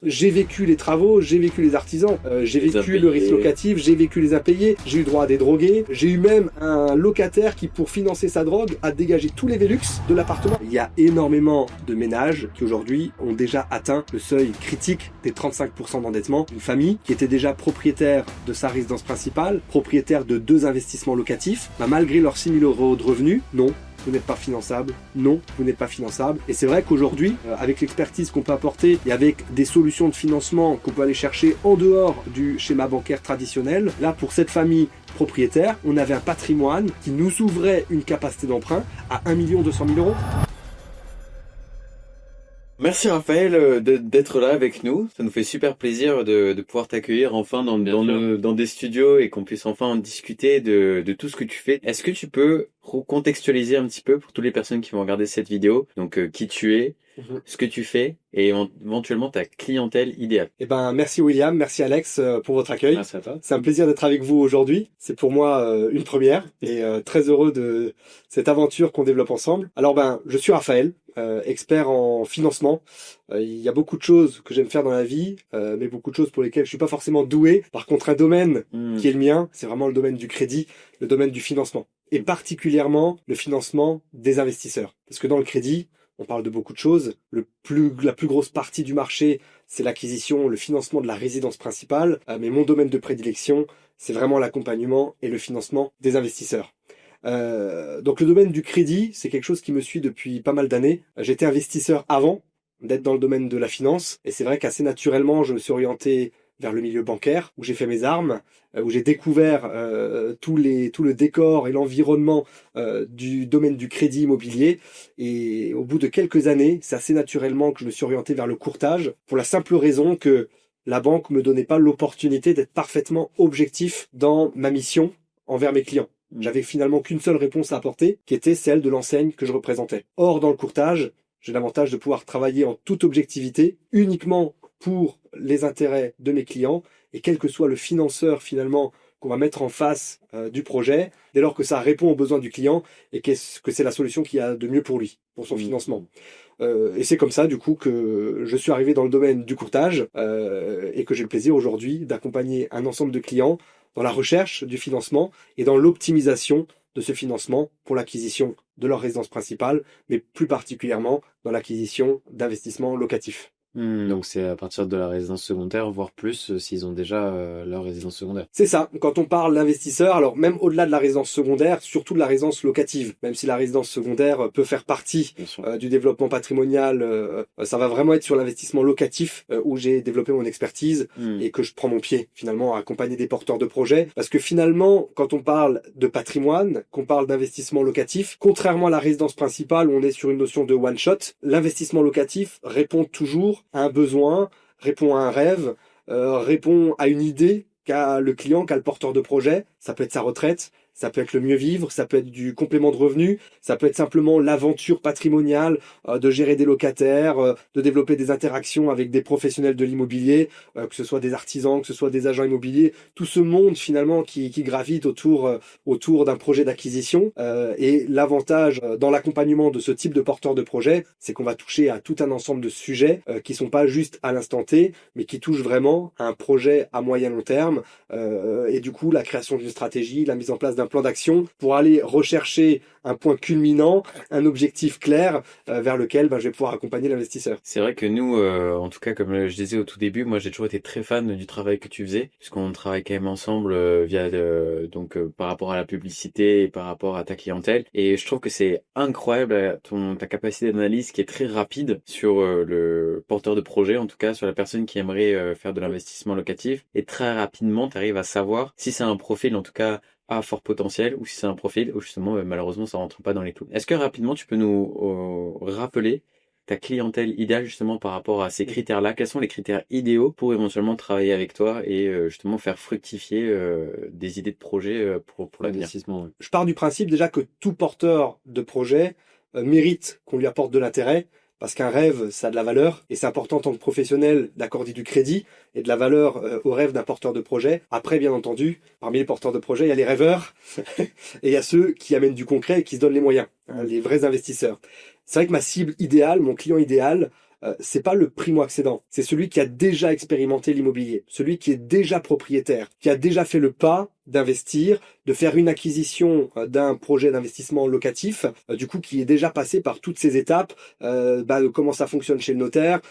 J'ai vécu les travaux, j'ai vécu les artisans, j'ai vécu le risque locatif, j'ai vécu les impayés, j'ai eu droit à des drogués, j'ai eu même un locataire qui, pour financer sa drogue, a dégagé tous les Velux de l'appartement. Il y a énormément de ménages qui aujourd'hui ont déjà atteint le seuil critique des 35% d'endettement. Une famille qui était déjà propriétaire de sa résidence principale, propriétaire de 2 investissements locatifs, malgré leurs 6 000 € de revenus, non, vous n'êtes pas finançable, non, vous n'êtes pas finançable. Et c'est vrai qu'aujourd'hui, avec l'expertise qu'on peut apporter et avec des solutions de financement qu'on peut aller chercher en dehors du schéma bancaire traditionnel, là, pour cette famille propriétaire, on avait un patrimoine qui nous ouvrait une capacité d'emprunt à 1 200 000 €. Merci Raphaël d'être là avec nous. Ça nous fait super plaisir de pouvoir t'accueillir enfin dans des studios et qu'on puisse enfin en discuter de tout ce que tu fais. Est-ce que tu peux recontextualiser un petit peu pour toutes les personnes qui vont regarder cette vidéo, donc qui tu es, ce que tu fais et éventuellement ta clientèle idéale. Eh ben, merci William, merci Alex pour votre accueil. Merci à toi. C'est un plaisir d'être avec vous aujourd'hui. C'est pour moi une première et très heureux de cette aventure qu'on développe ensemble. Alors je suis Raphaël, expert en financement. Il y a beaucoup de choses que j'aime faire dans la vie, mais beaucoup de choses pour lesquelles je suis pas forcément doué. Par contre, un domaine qui est le mien, c'est vraiment le domaine du crédit, le domaine du financement. Et particulièrement le financement des investisseurs. Parce que dans le crédit, on parle de beaucoup de choses. La plus grosse partie du marché, c'est l'acquisition, le financement de la résidence principale. Mais mon domaine de prédilection, c'est vraiment l'accompagnement et le financement des investisseurs. Donc le domaine du crédit, c'est quelque chose qui me suit depuis pas mal d'années. J'étais investisseur avant d'être dans le domaine de la finance. Et c'est vrai qu'assez naturellement, je me suis orienté vers le milieu bancaire, où j'ai fait mes armes, où j'ai découvert tout le décor et l'environnement du domaine du crédit immobilier. Et au bout de quelques années, c'est assez naturellement que je me suis orienté vers le courtage, pour la simple raison que la banque me donnait pas l'opportunité d'être parfaitement objectif dans ma mission envers mes clients. J'avais finalement qu'une seule réponse à apporter, qui était celle de l'enseigne que je représentais. Or, dans le courtage, j'ai l'avantage de pouvoir travailler en toute objectivité, uniquement pour les intérêts de mes clients, et quel que soit le financeur finalement qu'on va mettre en face du projet, dès lors que ça répond aux besoins du client et que c'est la solution qu'il y a de mieux pour lui, pour son financement. Et c'est comme ça du coup que je suis arrivé dans le domaine du courtage et que j'ai le plaisir aujourd'hui d'accompagner un ensemble de clients dans la recherche du financement et dans l'optimisation de ce financement pour l'acquisition de leur résidence principale, mais plus particulièrement dans l'acquisition d'investissements locatifs. Donc c'est à partir de la résidence secondaire, voire plus s'ils ont déjà leur résidence secondaire. C'est ça, quand on parle d'investisseurs, alors même au-delà de la résidence secondaire, surtout de la résidence locative, même si la résidence secondaire peut faire partie du développement patrimonial, ça va vraiment être sur l'investissement locatif où j'ai développé mon expertise et que je prends mon pied finalement à accompagner des porteurs de projets, parce que finalement quand on parle de patrimoine, qu'on parle d'investissement locatif, contrairement à la résidence principale où on est sur une notion de one shot, l'investissement locatif répond toujours à un besoin, répond à un rêve, répond à une idée qu'a le client, qu'a le porteur de projet. Ça peut être sa retraite, ça peut être le mieux vivre, ça peut être du complément de revenus, ça peut être simplement l'aventure patrimoniale de gérer des locataires, de développer des interactions avec des professionnels de l'immobilier, que ce soit des artisans, que ce soit des agents immobiliers, tout ce monde finalement qui gravite autour d'un projet d'acquisition. Et l'avantage dans l'accompagnement de ce type de porteur de projet, c'est qu'on va toucher à tout un ensemble de sujets qui sont pas juste à l'instant T, mais qui touchent vraiment à un projet à moyen long terme. Et du coup, la création d'une stratégie, la mise en place d'un plan d'action pour aller rechercher un point culminant, un objectif clair vers lequel je vais pouvoir accompagner l'investisseur. C'est vrai que nous, en tout cas, comme je disais au tout début, moi j'ai toujours été très fan du travail que tu faisais, puisqu'on travaille quand même ensemble par rapport à la publicité et par rapport à ta clientèle. Et je trouve que c'est incroyable ta capacité d'analyse qui est très rapide sur le porteur de projet, en tout cas sur la personne qui aimerait faire de l'investissement locatif. Et très rapidement, tu arrives à savoir si c'est un profil, en tout cas, à fort potentiel ou si c'est un profil où justement malheureusement ça rentre pas dans les clous. Est-ce que rapidement tu peux nous rappeler ta clientèle idéale justement par rapport à ces critères-là? Quels sont les critères idéaux pour éventuellement travailler avec toi et justement faire fructifier des idées de projet pour l'investissement? Je pars du principe déjà que tout porteur de projet mérite qu'on lui apporte de l'intérêt. Parce qu'un rêve, ça a de la valeur, et c'est important en tant que professionnel d'accorder du crédit et de la valeur au rêve d'un porteur de projet. Après, bien entendu, parmi les porteurs de projet, il y a les rêveurs, et il y a ceux qui amènent du concret et qui se donnent les moyens, les vrais investisseurs. C'est vrai que ma cible idéale, mon client idéal, c'est pas le primo-accédant, c'est celui qui a déjà expérimenté l'immobilier, celui qui est déjà propriétaire, qui a déjà fait le pas d'investir, de faire une acquisition d'un projet d'investissement locatif, du coup qui est déjà passé par toutes ces étapes, comment ça fonctionne chez le notaire,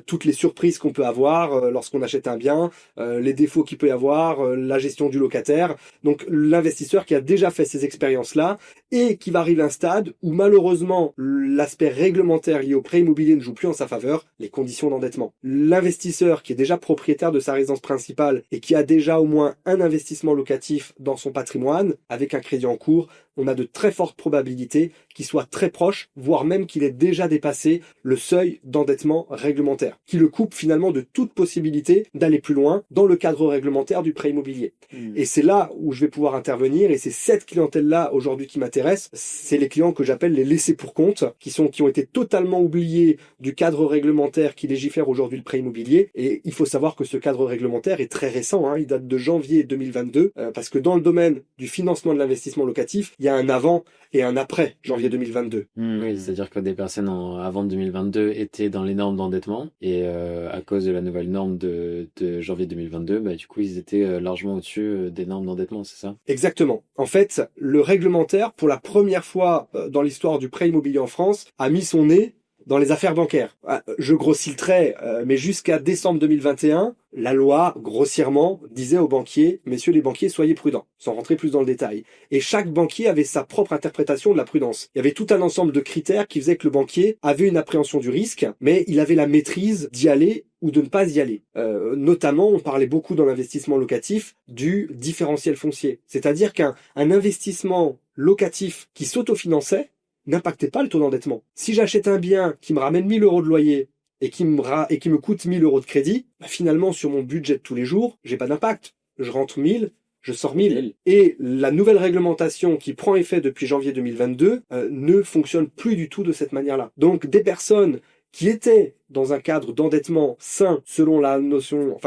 toutes les surprises qu'on peut avoir lorsqu'on achète un bien, les défauts qu'il peut y avoir, la gestion du locataire. Donc l'investisseur qui a déjà fait ces expériences-là et qui va arriver à un stade où malheureusement l'aspect réglementaire lié au prêt immobilier ne joue plus en sa faveur, les conditions d'endettement. L'investisseur qui est déjà propriétaire de sa résidence principale et qui a déjà au moins un investissement locatif dans son patrimoine, avec un crédit en cours, on a de très fortes probabilités qu'il soit très proche, voire même qu'il ait déjà dépassé le seuil d'endettement réglementaire, qui le coupe finalement de toute possibilité d'aller plus loin dans le cadre réglementaire du prêt immobilier. Et c'est là où je vais pouvoir intervenir, et c'est cette clientèle-là aujourd'hui qui m'intéresse, c'est les clients que j'appelle les laissés pour compte, qui ont été totalement oubliés du cadre réglementaire qui légifère aujourd'hui le prêt immobilier, et il faut savoir que ce cadre réglementaire est très récent, il date de janvier 2022, parce que dans le domaine du financement de l'investissement locatif, il y a un avant et un après janvier 2022. Oui, c'est-à-dire que des personnes avant 2022 étaient dans les normes d'endettement et à cause de la nouvelle norme de janvier 2022, du coup ils étaient largement au-dessus des normes d'endettement, c'est ça? Exactement. En fait, le réglementaire, pour la première fois dans l'histoire du prêt immobilier en France, a mis son nez dans les affaires bancaires. Je grossis le trait, mais jusqu'à décembre 2021, la loi, grossièrement, disait aux banquiers, messieurs les banquiers, soyez prudents, sans rentrer plus dans le détail. Et chaque banquier avait sa propre interprétation de la prudence. Il y avait tout un ensemble de critères qui faisaient que le banquier avait une appréhension du risque, mais il avait la maîtrise d'y aller ou de ne pas y aller. Notamment, on parlait beaucoup dans l'investissement locatif du différentiel foncier. C'est-à-dire qu'un investissement locatif qui s'autofinançait n'impactait pas le taux d'endettement. Si j'achète un bien qui me ramène 1000 euros de loyer et qui me coûte 1000 euros de crédit, finalement, sur mon budget de tous les jours, j'ai pas d'impact. Je rentre 1000, je sors 1000. Et la nouvelle réglementation qui prend effet depuis janvier 2022 ne fonctionne plus du tout de cette manière-là. Donc, des personnes qui étaient dans un cadre d'endettement sain selon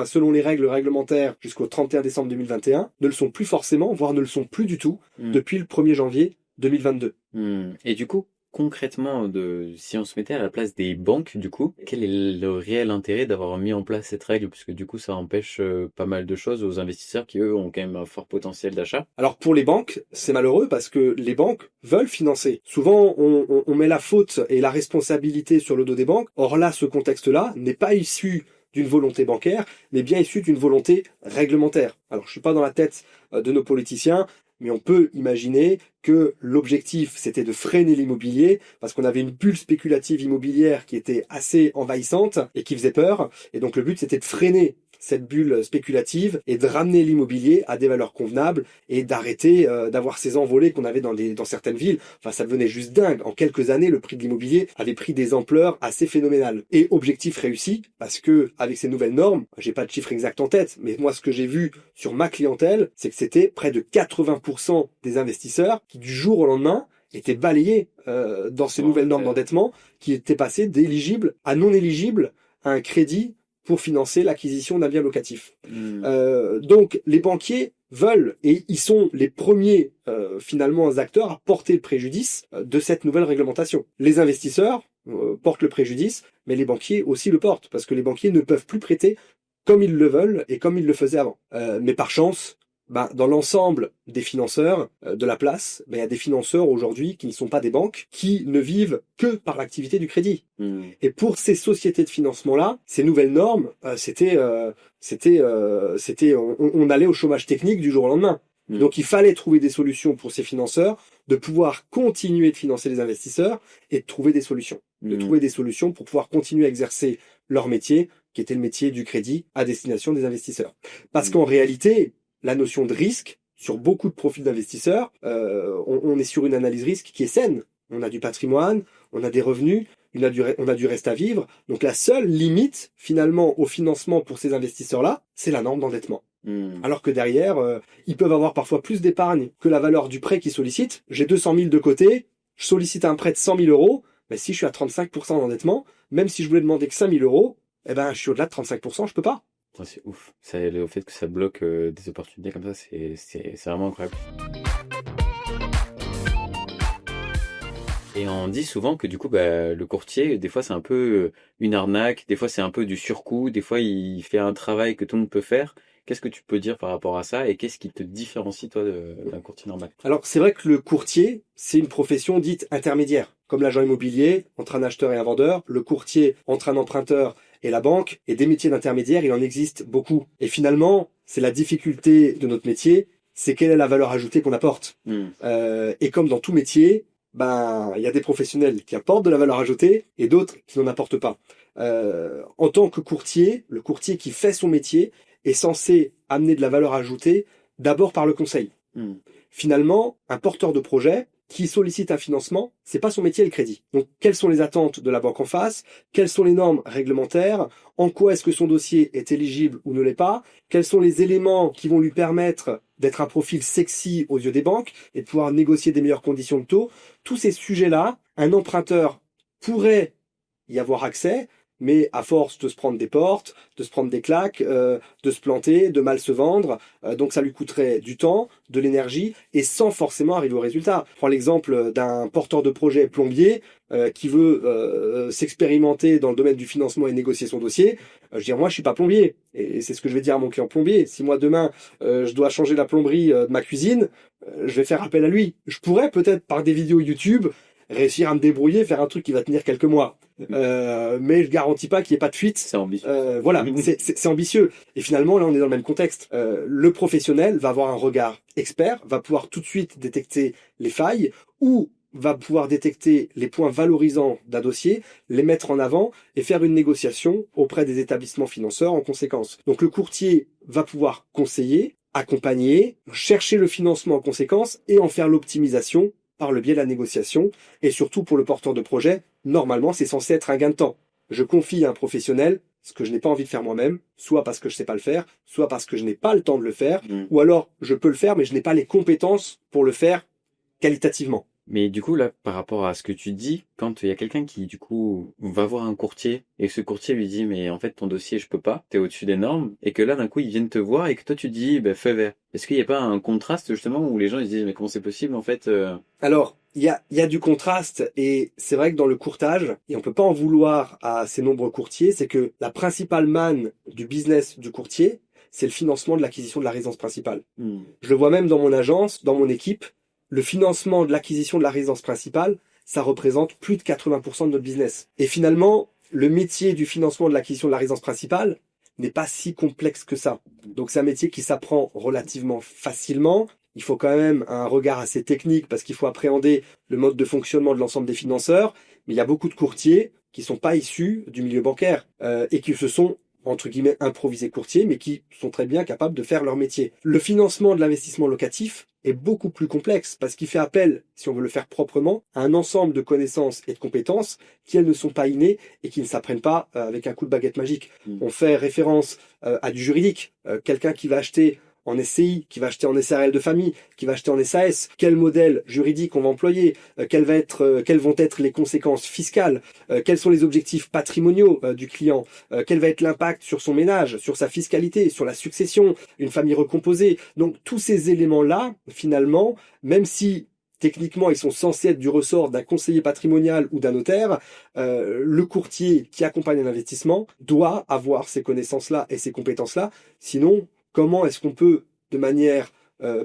selon les règles réglementaires jusqu'au 31 décembre 2021, ne le sont plus forcément, voire ne le sont plus du tout depuis le 1er janvier 2022. Et du coup, concrètement, si on se mettait à la place des banques, du coup, quel est le réel intérêt d'avoir mis en place cette règle? Parce que du coup, ça empêche pas mal de choses aux investisseurs qui, eux, ont quand même un fort potentiel d'achat. Alors pour les banques, c'est malheureux parce que les banques veulent financer. Souvent, on met la faute et la responsabilité sur le dos des banques. Or là, ce contexte-là n'est pas issu d'une volonté bancaire, mais bien issu d'une volonté réglementaire. Alors je suis pas dans la tête de nos politiciens, mais on peut imaginer que l'objectif, c'était de freiner l'immobilier, parce qu'on avait une bulle spéculative immobilière qui était assez envahissante et qui faisait peur. Et donc le but, c'était de freiner cette bulle spéculative et de ramener l'immobilier à des valeurs convenables et d'arrêter d'avoir ces envolées qu'on avait dans certaines villes. Enfin, ça devenait juste dingue. En quelques années, le prix de l'immobilier avait pris des ampleurs assez phénoménales. Et objectif réussi, parce que avec ces nouvelles normes, j'ai pas de chiffre exact en tête, mais moi, ce que j'ai vu sur ma clientèle, c'est que c'était près de 80% des investisseurs qui, du jour au lendemain, étaient balayés dans ces nouvelles normes d'endettement, qui étaient passés d'éligibles à non éligibles à un crédit pour financer l'acquisition d'un bien locatif. Donc les banquiers veulent, et ils sont les premiers finalement acteurs à porter le préjudice de cette nouvelle réglementation. Les investisseurs portent le préjudice, mais les banquiers aussi le portent, parce que les banquiers ne peuvent plus prêter comme ils le veulent et comme ils le faisaient avant. Mais par chance, dans l'ensemble des financeurs de la place, il y a des financeurs aujourd'hui qui ne sont pas des banques, qui ne vivent que par l'activité du crédit. Et pour ces sociétés de financement-là, ces nouvelles normes, on allait au chômage technique du jour au lendemain. Donc il fallait trouver des solutions pour ces financeurs, de pouvoir continuer de financer les investisseurs et de trouver des solutions. De trouver des solutions pour pouvoir continuer à exercer leur métier, qui était le métier du crédit à destination des investisseurs. Parce qu'en réalité, la notion de risque, sur beaucoup de profils d'investisseurs, on est sur une analyse risque qui est saine. On a du patrimoine, on a des revenus, on a du reste à vivre. Donc la seule limite, finalement, au financement pour ces investisseurs-là, c'est la norme d'endettement. Alors que derrière, ils peuvent avoir parfois plus d'épargne que la valeur du prêt qu'ils sollicitent. J'ai 200 000 de côté, je sollicite un prêt de 100 000 euros, mais si je suis à 35% d'endettement, même si je voulais demander que 5 000 euros, je suis au-delà de 35%, je peux pas. C'est ouf. Le fait que ça bloque des opportunités comme ça, c'est vraiment incroyable. Et on dit souvent que du coup, bah, le courtier, des fois c'est un peu une arnaque, des fois c'est un peu du surcoût, des fois il fait un travail que tout le monde peut faire. Qu'est-ce que tu peux dire par rapport à ça et qu'est-ce qui te différencie toi d'un courtier normal? Alors, c'est vrai que le courtier, c'est une profession dite intermédiaire. Comme l'agent immobilier, entre un acheteur et un vendeur, le courtier entre un emprunteur et la banque, et des métiers d'intermédiaire, il en existe beaucoup. Et finalement, c'est la difficulté de notre métier, c'est quelle est la valeur ajoutée qu'on apporte. Et comme dans tout métier, ben, il y a des professionnels qui apportent de la valeur ajoutée et d'autres qui n'en apportent pas. En tant que courtier, le courtier qui fait son métier est censé amener de la valeur ajoutée d'abord par le conseil. Finalement, un porteur de projet qui sollicite un financement, c'est pas son métier le crédit. Donc, quelles sont les attentes de la banque en face? Quelles sont les normes réglementaires? En quoi est-ce que son dossier est éligible ou ne l'est pas? Quels sont les éléments qui vont lui permettre d'être un profil sexy aux yeux des banques et de pouvoir négocier des meilleures conditions de taux? Tous ces sujets-là, un emprunteur pourrait y avoir accès, mais à force de se prendre des portes, de se prendre des claques, de se planter, de mal se vendre, donc ça lui coûterait du temps, de l'énergie, et sans forcément arriver au résultat. Je prends l'exemple d'un porteur de projet plombier qui veut s'expérimenter dans le domaine du financement et négocier son dossier. Je veux dire, moi je suis pas plombier, et c'est ce que je vais dire à mon client plombier. Si moi demain je dois changer la plomberie de ma cuisine, je vais faire appel à lui. Je pourrais peut-être par des vidéos YouTube réussir à me débrouiller, faire un truc qui va tenir quelques mois. Mais je garantis pas qu'il n'y ait pas de fuite. C'est ambitieux. Voilà, c'est ambitieux. Et finalement, là, on est dans le même contexte. Le professionnel va avoir un regard expert, va pouvoir tout de suite détecter les failles ou va pouvoir détecter les points valorisants d'un dossier, les mettre en avant et faire une négociation auprès des établissements financeurs en conséquence. Donc le courtier va pouvoir conseiller, accompagner, chercher le financement en conséquence et en faire l'optimisation par le biais de la négociation, et surtout pour le porteur de projet, normalement c'est censé être un gain de temps. Je confie à un professionnel ce que je n'ai pas envie de faire moi-même, soit parce que je sais pas le faire, soit parce que je n'ai pas le temps de le faire, ou alors je peux le faire mais je n'ai pas les compétences pour le faire qualitativement. Mais du coup, là, par rapport à ce que tu dis, quand il y a quelqu'un qui, du coup, va voir un courtier et que ce courtier lui dit, mais en fait, ton dossier, je peux pas, t'es au-dessus des normes, et que là, d'un coup, ils viennent te voir et que toi, tu dis, ben, feu vert. Est-ce qu'il n'y a pas un contraste, justement, où les gens, ils se disent, mais comment c'est possible, en fait, Alors, il y a du contraste, et c'est vrai que dans le courtage, et on peut pas en vouloir à ces nombreux courtiers, c'est que la principale manne du business du courtier, c'est le financement de l'acquisition de la résidence principale. Je le vois même dans mon agence, dans mon équipe, le financement de l'acquisition de la résidence principale, ça représente plus de 80% de notre business. Et finalement, le métier du financement de l'acquisition de la résidence principale n'est pas si complexe que ça. Donc c'est un métier qui s'apprend relativement facilement. Il faut quand même un regard assez technique parce qu'il faut appréhender le mode de fonctionnement de l'ensemble des financeurs. Mais il y a beaucoup de courtiers qui sont pas issus du milieu bancaire et qui se sont entre guillemets improvisés courtiers, mais qui sont très bien capables de faire leur métier. Le financement de l'investissement locatif est beaucoup plus complexe parce qu'il fait appel, si on veut le faire proprement, à un ensemble de connaissances et de compétences qui, elles, ne sont pas innées et qui ne s'apprennent pas avec un coup de baguette magique. On fait référence à du juridique. Quelqu'un qui va acheter en SCI, qui va acheter en SARL de famille, qui va acheter en SAS, quel modèle juridique on va employer, quelles vont être les conséquences fiscales, quels sont les objectifs patrimoniaux du client, quel va être l'impact sur son ménage, sur sa fiscalité, sur la succession, une famille recomposée. Donc tous ces éléments-là, finalement, même si techniquement ils sont censés être du ressort d'un conseiller patrimonial ou d'un notaire, le courtier qui accompagne un investissement doit avoir ces connaissances-là et ces compétences-là, sinon comment est-ce qu'on peut, de manière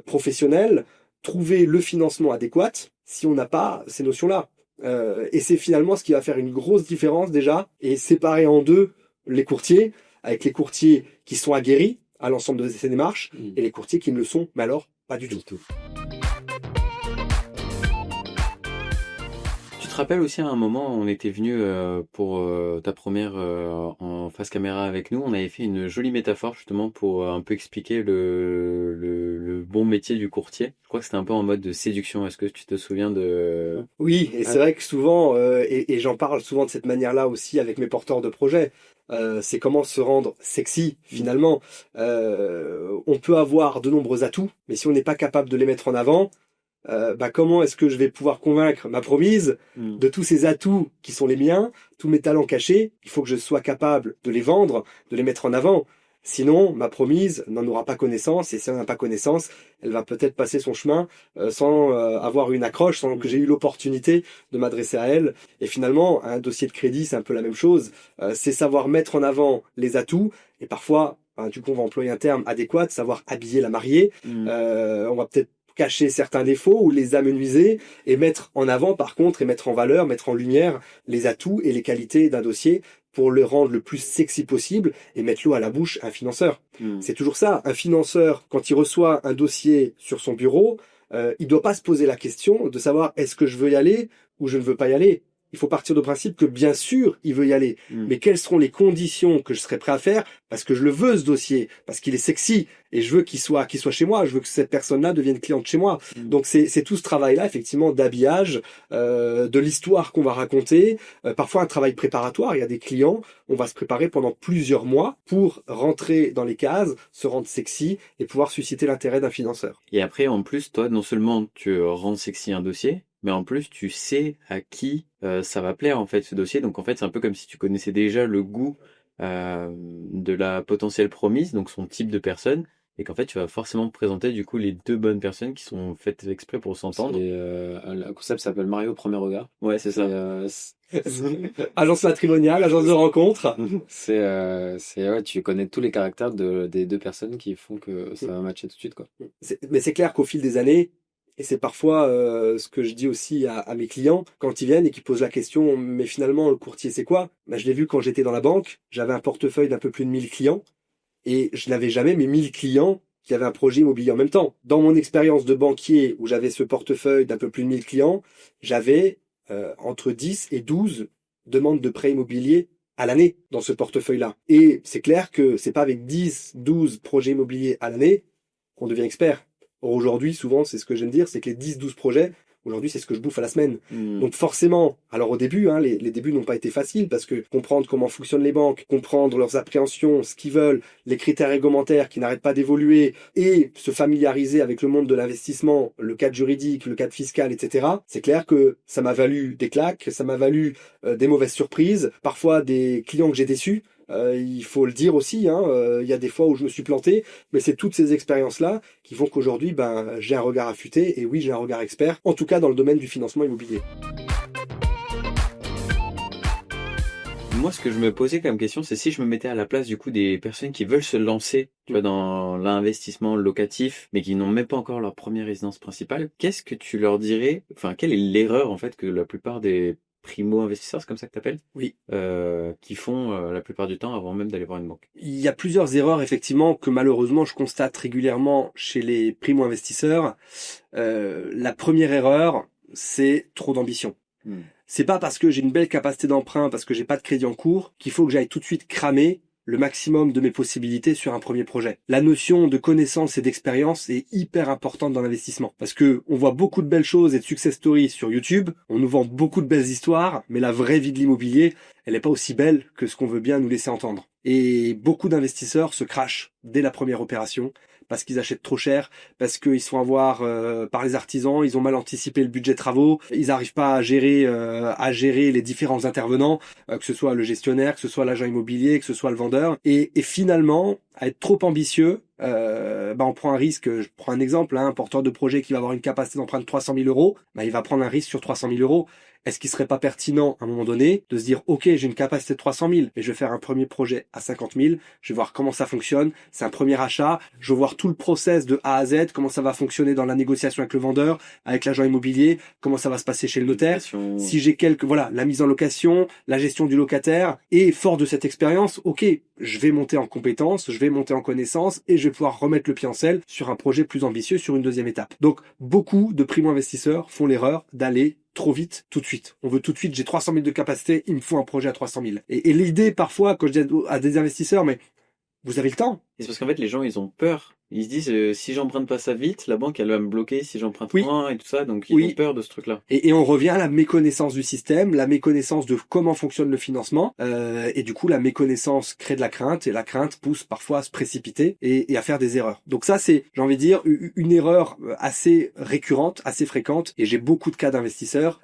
professionnelle, trouver le financement adéquat si on n'a pas ces notions-là? Et c'est finalement ce qui va faire une grosse différence déjà, et séparer en deux les courtiers, avec les courtiers qui sont aguerris à l'ensemble de ces démarches, et les courtiers qui ne le sont, mais alors pas du tout. Tu te rappelles aussi à un moment, on était venu pour ta première en face caméra avec nous, on avait fait une jolie métaphore justement pour un peu expliquer le bon métier du courtier. Je crois que c'était un peu en mode de séduction. Est-ce que tu te souviens de... Oui, et c'est vrai que souvent, et j'en parle souvent de cette manière-là aussi avec mes porteurs de projets, c'est comment se rendre sexy finalement. On peut avoir de nombreux atouts, mais si on n'est pas capable de les mettre en avant, comment est-ce que je vais pouvoir convaincre ma promise de tous ces atouts qui sont les miens, tous mes talents cachés? Il faut que je sois capable de les vendre, de les mettre en avant. Sinon, ma promise n'en aura pas connaissance, et si elle n'en a pas connaissance, elle va peut-être passer son chemin sans avoir une accroche, sans que j'ai eu l'opportunité de m'adresser à elle. Et finalement, un dossier de crédit, c'est un peu la même chose. C'est savoir mettre en avant les atouts, et parfois, du coup, on va employer un terme adéquat, savoir habiller la mariée. On va peut-être cacher certains défauts ou les amenuiser et mettre en avant, par contre, et mettre en valeur, mettre en lumière les atouts et les qualités d'un dossier pour le rendre le plus sexy possible et mettre l'eau à la bouche à un financeur. C'est toujours ça. Un financeur, quand il reçoit un dossier sur son bureau, il doit pas se poser la question de savoir est-ce que je veux y aller ou je ne veux pas y aller. Il faut partir du principe que bien sûr, il veut y aller. Mais quelles seront les conditions que je serai prêt à faire parce que je le veux ce dossier, parce qu'il est sexy et je veux qu'il soit chez moi, je veux que cette personne-là devienne cliente chez moi. Donc c'est tout ce travail-là effectivement d'habillage, de l'histoire qu'on va raconter, parfois un travail préparatoire. Il y a des clients, on va se préparer pendant plusieurs mois pour rentrer dans les cases, se rendre sexy et pouvoir susciter l'intérêt d'un financeur. Et après, en plus, toi, non seulement tu rends sexy un dossier, mais en plus, tu sais à qui ça va plaire, en fait, ce dossier. Donc, en fait, c'est un peu comme si tu connaissais déjà le goût de la potentielle promise, donc son type de personne, et qu'en fait, tu vas forcément présenter, du coup, les deux bonnes personnes qui sont faites exprès pour s'entendre. Le concept s'appelle Mario au premier regard. Ouais, c'est ça. Agence matrimoniale, agence de rencontre. Ouais, tu connais tous les caractères des deux personnes qui font que ça va matcher tout de suite, quoi. Mais c'est clair qu'au fil des années, et c'est parfois ce que je dis aussi à mes clients quand ils viennent et qu'ils posent la question, mais finalement, le courtier, c'est quoi? Je l'ai vu quand j'étais dans la banque, j'avais un portefeuille d'un peu plus de 1000 clients et je n'avais jamais mes 1000 clients qui avaient un projet immobilier en même temps. Dans mon expérience de banquier où j'avais ce portefeuille d'un peu plus de 1000 clients, j'avais entre 10 et 12 demandes de prêt immobilier à l'année dans ce portefeuille-là. Et c'est clair que c'est pas avec 10, 12 projets immobiliers à l'année qu'on devient expert. Or, aujourd'hui, souvent, c'est ce que j'aime dire, c'est que les 10-12 projets, aujourd'hui, c'est ce que je bouffe à la semaine. Donc forcément, alors au début, les débuts n'ont pas été faciles parce que comprendre comment fonctionnent les banques, comprendre leurs appréhensions, ce qu'ils veulent, les critères réglementaires qui n'arrêtent pas d'évoluer et se familiariser avec le monde de l'investissement, le cadre juridique, le cadre fiscal, etc. C'est clair que ça m'a valu des claques, ça m'a valu des mauvaises surprises, parfois des clients que j'ai déçus. Il faut le dire aussi, il y a des fois où je me suis planté, mais c'est toutes ces expériences-là qui font qu'aujourd'hui, j'ai un regard affûté, et oui, j'ai un regard expert, en tout cas dans le domaine du financement immobilier. Moi, ce que je me posais comme question, c'est si je me mettais à la place du coup des personnes qui veulent se lancer, tu vois, dans l'investissement locatif, mais qui n'ont même pas encore leur première résidence principale, qu'est-ce que tu leur dirais, enfin, quelle est l'erreur en fait que la plupart des primo-investisseurs, c'est comme ça que t'appelles? Oui. Qui font la plupart du temps avant même d'aller voir une banque. Il y a plusieurs erreurs effectivement que malheureusement je constate régulièrement chez les primo-investisseurs. La première erreur, c'est trop d'ambition. C'est pas parce que j'ai une belle capacité d'emprunt, parce que j'ai pas de crédit en cours, qu'il faut que j'aille tout de suite cramer le maximum de mes possibilités sur un premier projet. La notion de connaissance et d'expérience est hyper importante dans l'investissement. Parce que on voit beaucoup de belles choses et de success stories sur YouTube, on nous vend beaucoup de belles histoires, mais la vraie vie de l'immobilier, elle n'est pas aussi belle que ce qu'on veut bien nous laisser entendre. Et beaucoup d'investisseurs se crachent dès la première opération, parce qu'ils achètent trop cher, parce qu'ils se font avoir par les artisans, ils ont mal anticipé le budget travaux, ils n'arrivent pas à gérer les différents intervenants, que ce soit le gestionnaire, que ce soit l'agent immobilier, que ce soit le vendeur, et finalement, à être trop ambitieux, on prend un risque. Je prends un exemple, un porteur de projet qui va avoir une capacité d'emprunt de 300 000 euros, il va prendre un risque sur 300 000 euros. Est-ce qu'il serait pas pertinent à un moment donné de se dire ok, j'ai une capacité de 300 000 et je vais faire un premier projet à 50 000, je vais voir comment ça fonctionne, c'est un premier achat, je vais voir tout le process de A à Z, comment ça va fonctionner dans la négociation avec le vendeur, avec l'agent immobilier, comment ça va se passer chez le notaire, si j'ai la mise en location, la gestion du locataire, et fort de cette expérience, ok, je vais monter en compétences, je vais monter en connaissances et je vais pouvoir remettre le pied en selle sur un projet plus ambitieux sur une deuxième étape. Donc beaucoup de primo-investisseurs font l'erreur d'aller trop vite, tout de suite. On veut tout de suite, j'ai 300 000 de capacité, il me faut un projet à 300 000. Et l'idée, parfois, quand je dis à des investisseurs, mais vous avez le temps. Et c'est parce qu'en fait, les gens, ils ont peur. Ils se disent, si j'emprunte pas ça vite, la banque, elle va me bloquer si j'emprunte moins et tout ça. Donc, ils ont peur de ce truc-là. Et on revient à la méconnaissance du système, la méconnaissance de comment fonctionne le financement. Et du coup, la méconnaissance crée de la crainte et la crainte pousse parfois à se précipiter et à faire des erreurs. Donc ça, c'est, j'ai envie de dire, une erreur assez récurrente, assez fréquente. Et j'ai beaucoup de cas d'investisseurs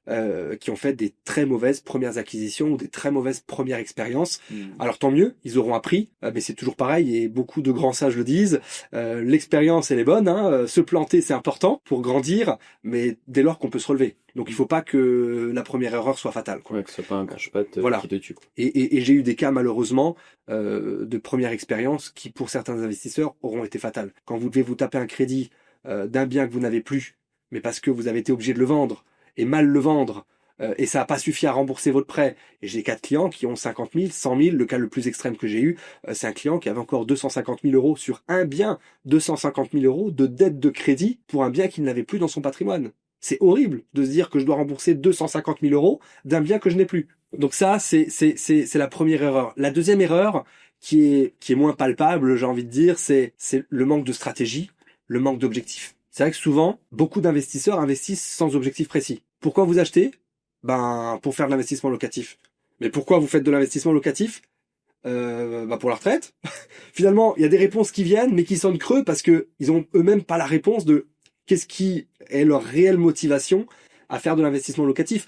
qui ont fait des très mauvaises premières acquisitions ou des très mauvaises premières expériences. Alors tant mieux, ils auront appris. Mais c'est toujours pareil et beaucoup de grands sages le disent, l'expérience elle est bonne, hein, se planter c'est important pour grandir, mais dès lors qu'on peut se relever. Donc il faut pas que la première erreur soit fatale, quoi. Ouais, que ce soit pas un crash-pat Voilà. qui te tue, quoi. Et j'ai eu des cas malheureusement de première expérience qui pour certains investisseurs auront été fatales. Quand vous devez vous taper un crédit d'un bien que vous n'avez plus, mais parce que vous avez été obligé de le vendre et mal le vendre, et ça n'a pas suffi à rembourser votre prêt. Et j'ai des cas de clients qui ont 50 000, 100 000. Le cas le plus extrême que j'ai eu, c'est un client qui avait encore 250 000 euros sur un bien, 250 000 euros de dette de crédit pour un bien qu'il n'avait plus dans son patrimoine. C'est horrible de se dire que je dois rembourser 250 000 euros d'un bien que je n'ai plus. Donc ça, c'est la première erreur. La deuxième erreur, qui est moins palpable, j'ai envie de dire, c'est le manque de stratégie, le manque d'objectif. C'est vrai que souvent, beaucoup d'investisseurs investissent sans objectif précis. Pourquoi vous achetez ? Pour faire de l'investissement locatif. Mais pourquoi vous faites de l'investissement locatif ? Pour la retraite. Finalement, il y a des réponses qui viennent, mais qui sonnent creux parce que ils ont eux-mêmes pas la réponse de qu'est-ce qui est leur réelle motivation à faire de l'investissement locatif.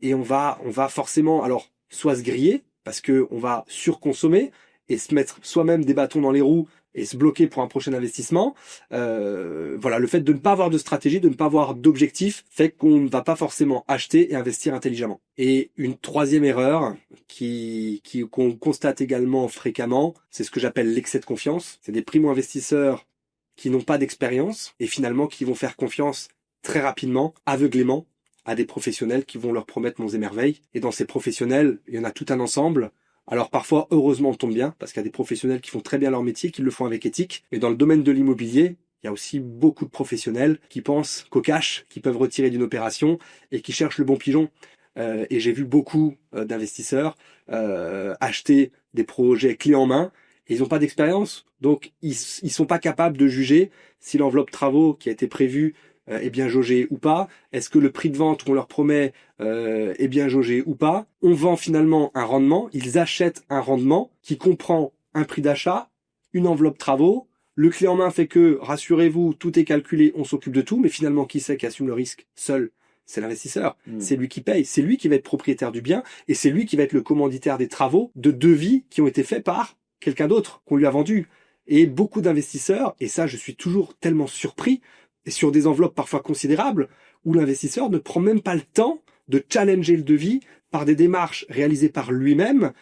Et on va forcément, alors, soit se griller, parce que on va surconsommer et se mettre soi-même des bâtons dans les roues et se bloquer pour un prochain investissement. Voilà, le fait de ne pas avoir de stratégie, de ne pas avoir d'objectif, fait qu'on ne va pas forcément acheter et investir intelligemment. Et une troisième erreur qu'on constate également fréquemment, c'est ce que j'appelle l'excès de confiance. C'est des primo-investisseurs qui n'ont pas d'expérience et finalement qui vont faire confiance très rapidement, aveuglément, à des professionnels qui vont leur promettre monts et merveilles. Et dans ces professionnels, il y en a tout un ensemble. Alors parfois, heureusement, on tombe bien, parce qu'il y a des professionnels qui font très bien leur métier, qui le font avec éthique. Mais dans le domaine de l'immobilier, il y a aussi beaucoup de professionnels qui pensent qu'au cash, qui peuvent retirer d'une opération et qui cherchent le bon pigeon. Et j'ai vu beaucoup d'investisseurs acheter des projets clés en main et ils n'ont pas d'expérience. Donc, ils sont pas capables de juger si l'enveloppe travaux qui a été prévue est bien jaugée ou pas. Est-ce que le prix de vente qu'on leur promet est bien jaugé ou pas? On vend finalement un rendement. Ils achètent un rendement qui comprend un prix d'achat, une enveloppe travaux. Le clé en main fait que, rassurez-vous, tout est calculé, on s'occupe de tout. Mais finalement, qui c'est qui assume le risque seul? C'est l'investisseur. C'est lui qui paye. C'est lui qui va être propriétaire du bien et c'est lui qui va être le commanditaire des travaux de devis qui ont été faits par quelqu'un d'autre qu'on lui a vendu. Et beaucoup d'investisseurs, et ça je suis toujours tellement surpris, et sur des enveloppes parfois considérables, où l'investisseur ne prend même pas le temps de challenger le devis par des démarches réalisées par lui-même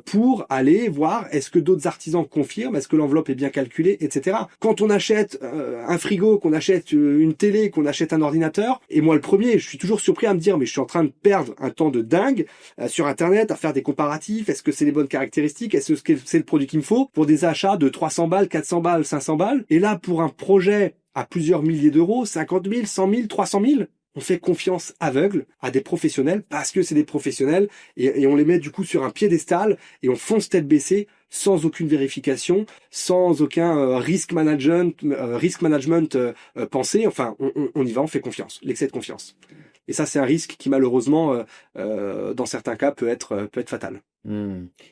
pour aller voir est-ce que d'autres artisans confirment, est-ce que l'enveloppe est bien calculée, etc. Quand on achète un frigo, qu'on achète une télé, qu'on achète un ordinateur, et moi le premier, je suis toujours surpris à me dire mais je suis en train de perdre un temps de dingue sur Internet à faire des comparatifs, est-ce que c'est les bonnes caractéristiques, est-ce que c'est le produit qu'il me faut pour des achats de 300 balles, 400 balles, 500 balles, et là pour un projet à plusieurs milliers d'euros, 50 000, 100 000, 300 000, on fait confiance aveugle à des professionnels parce que c'est des professionnels et on les met du coup sur un piédestal et on fonce tête baissée sans aucune vérification, sans aucun risk management pensé. Enfin, on y va, on fait confiance, l'excès de confiance. Et ça, c'est un risque qui malheureusement, dans certains cas, peut être fatal.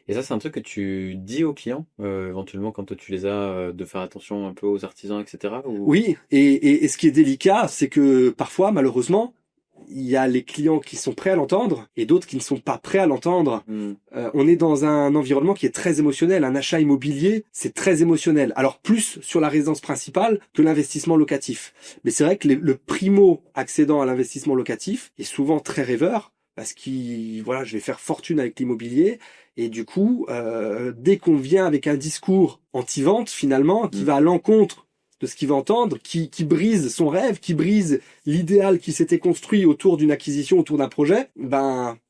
Et ça, c'est un truc que tu dis aux clients, éventuellement quand toi, tu les as, de faire attention un peu aux artisans, etc. Ou... Oui, et ce qui est délicat, c'est que parfois, malheureusement, il y a les clients qui sont prêts à l'entendre et d'autres qui ne sont pas prêts à l'entendre. On est dans un environnement qui est très émotionnel. Un achat immobilier, c'est très émotionnel. Alors plus sur la résidence principale que l'investissement locatif. Mais c'est vrai que le primo accédant à l'investissement locatif est souvent très rêveur parce qu'il, voilà, je vais faire fortune avec l'immobilier. Et du coup, dès qu'on vient avec un discours anti-vente, finalement, qui va à l'encontre de ce qu'il va entendre, qui brise son rêve, qui brise l'idéal qui s'était construit autour d'une acquisition, autour d'un projet,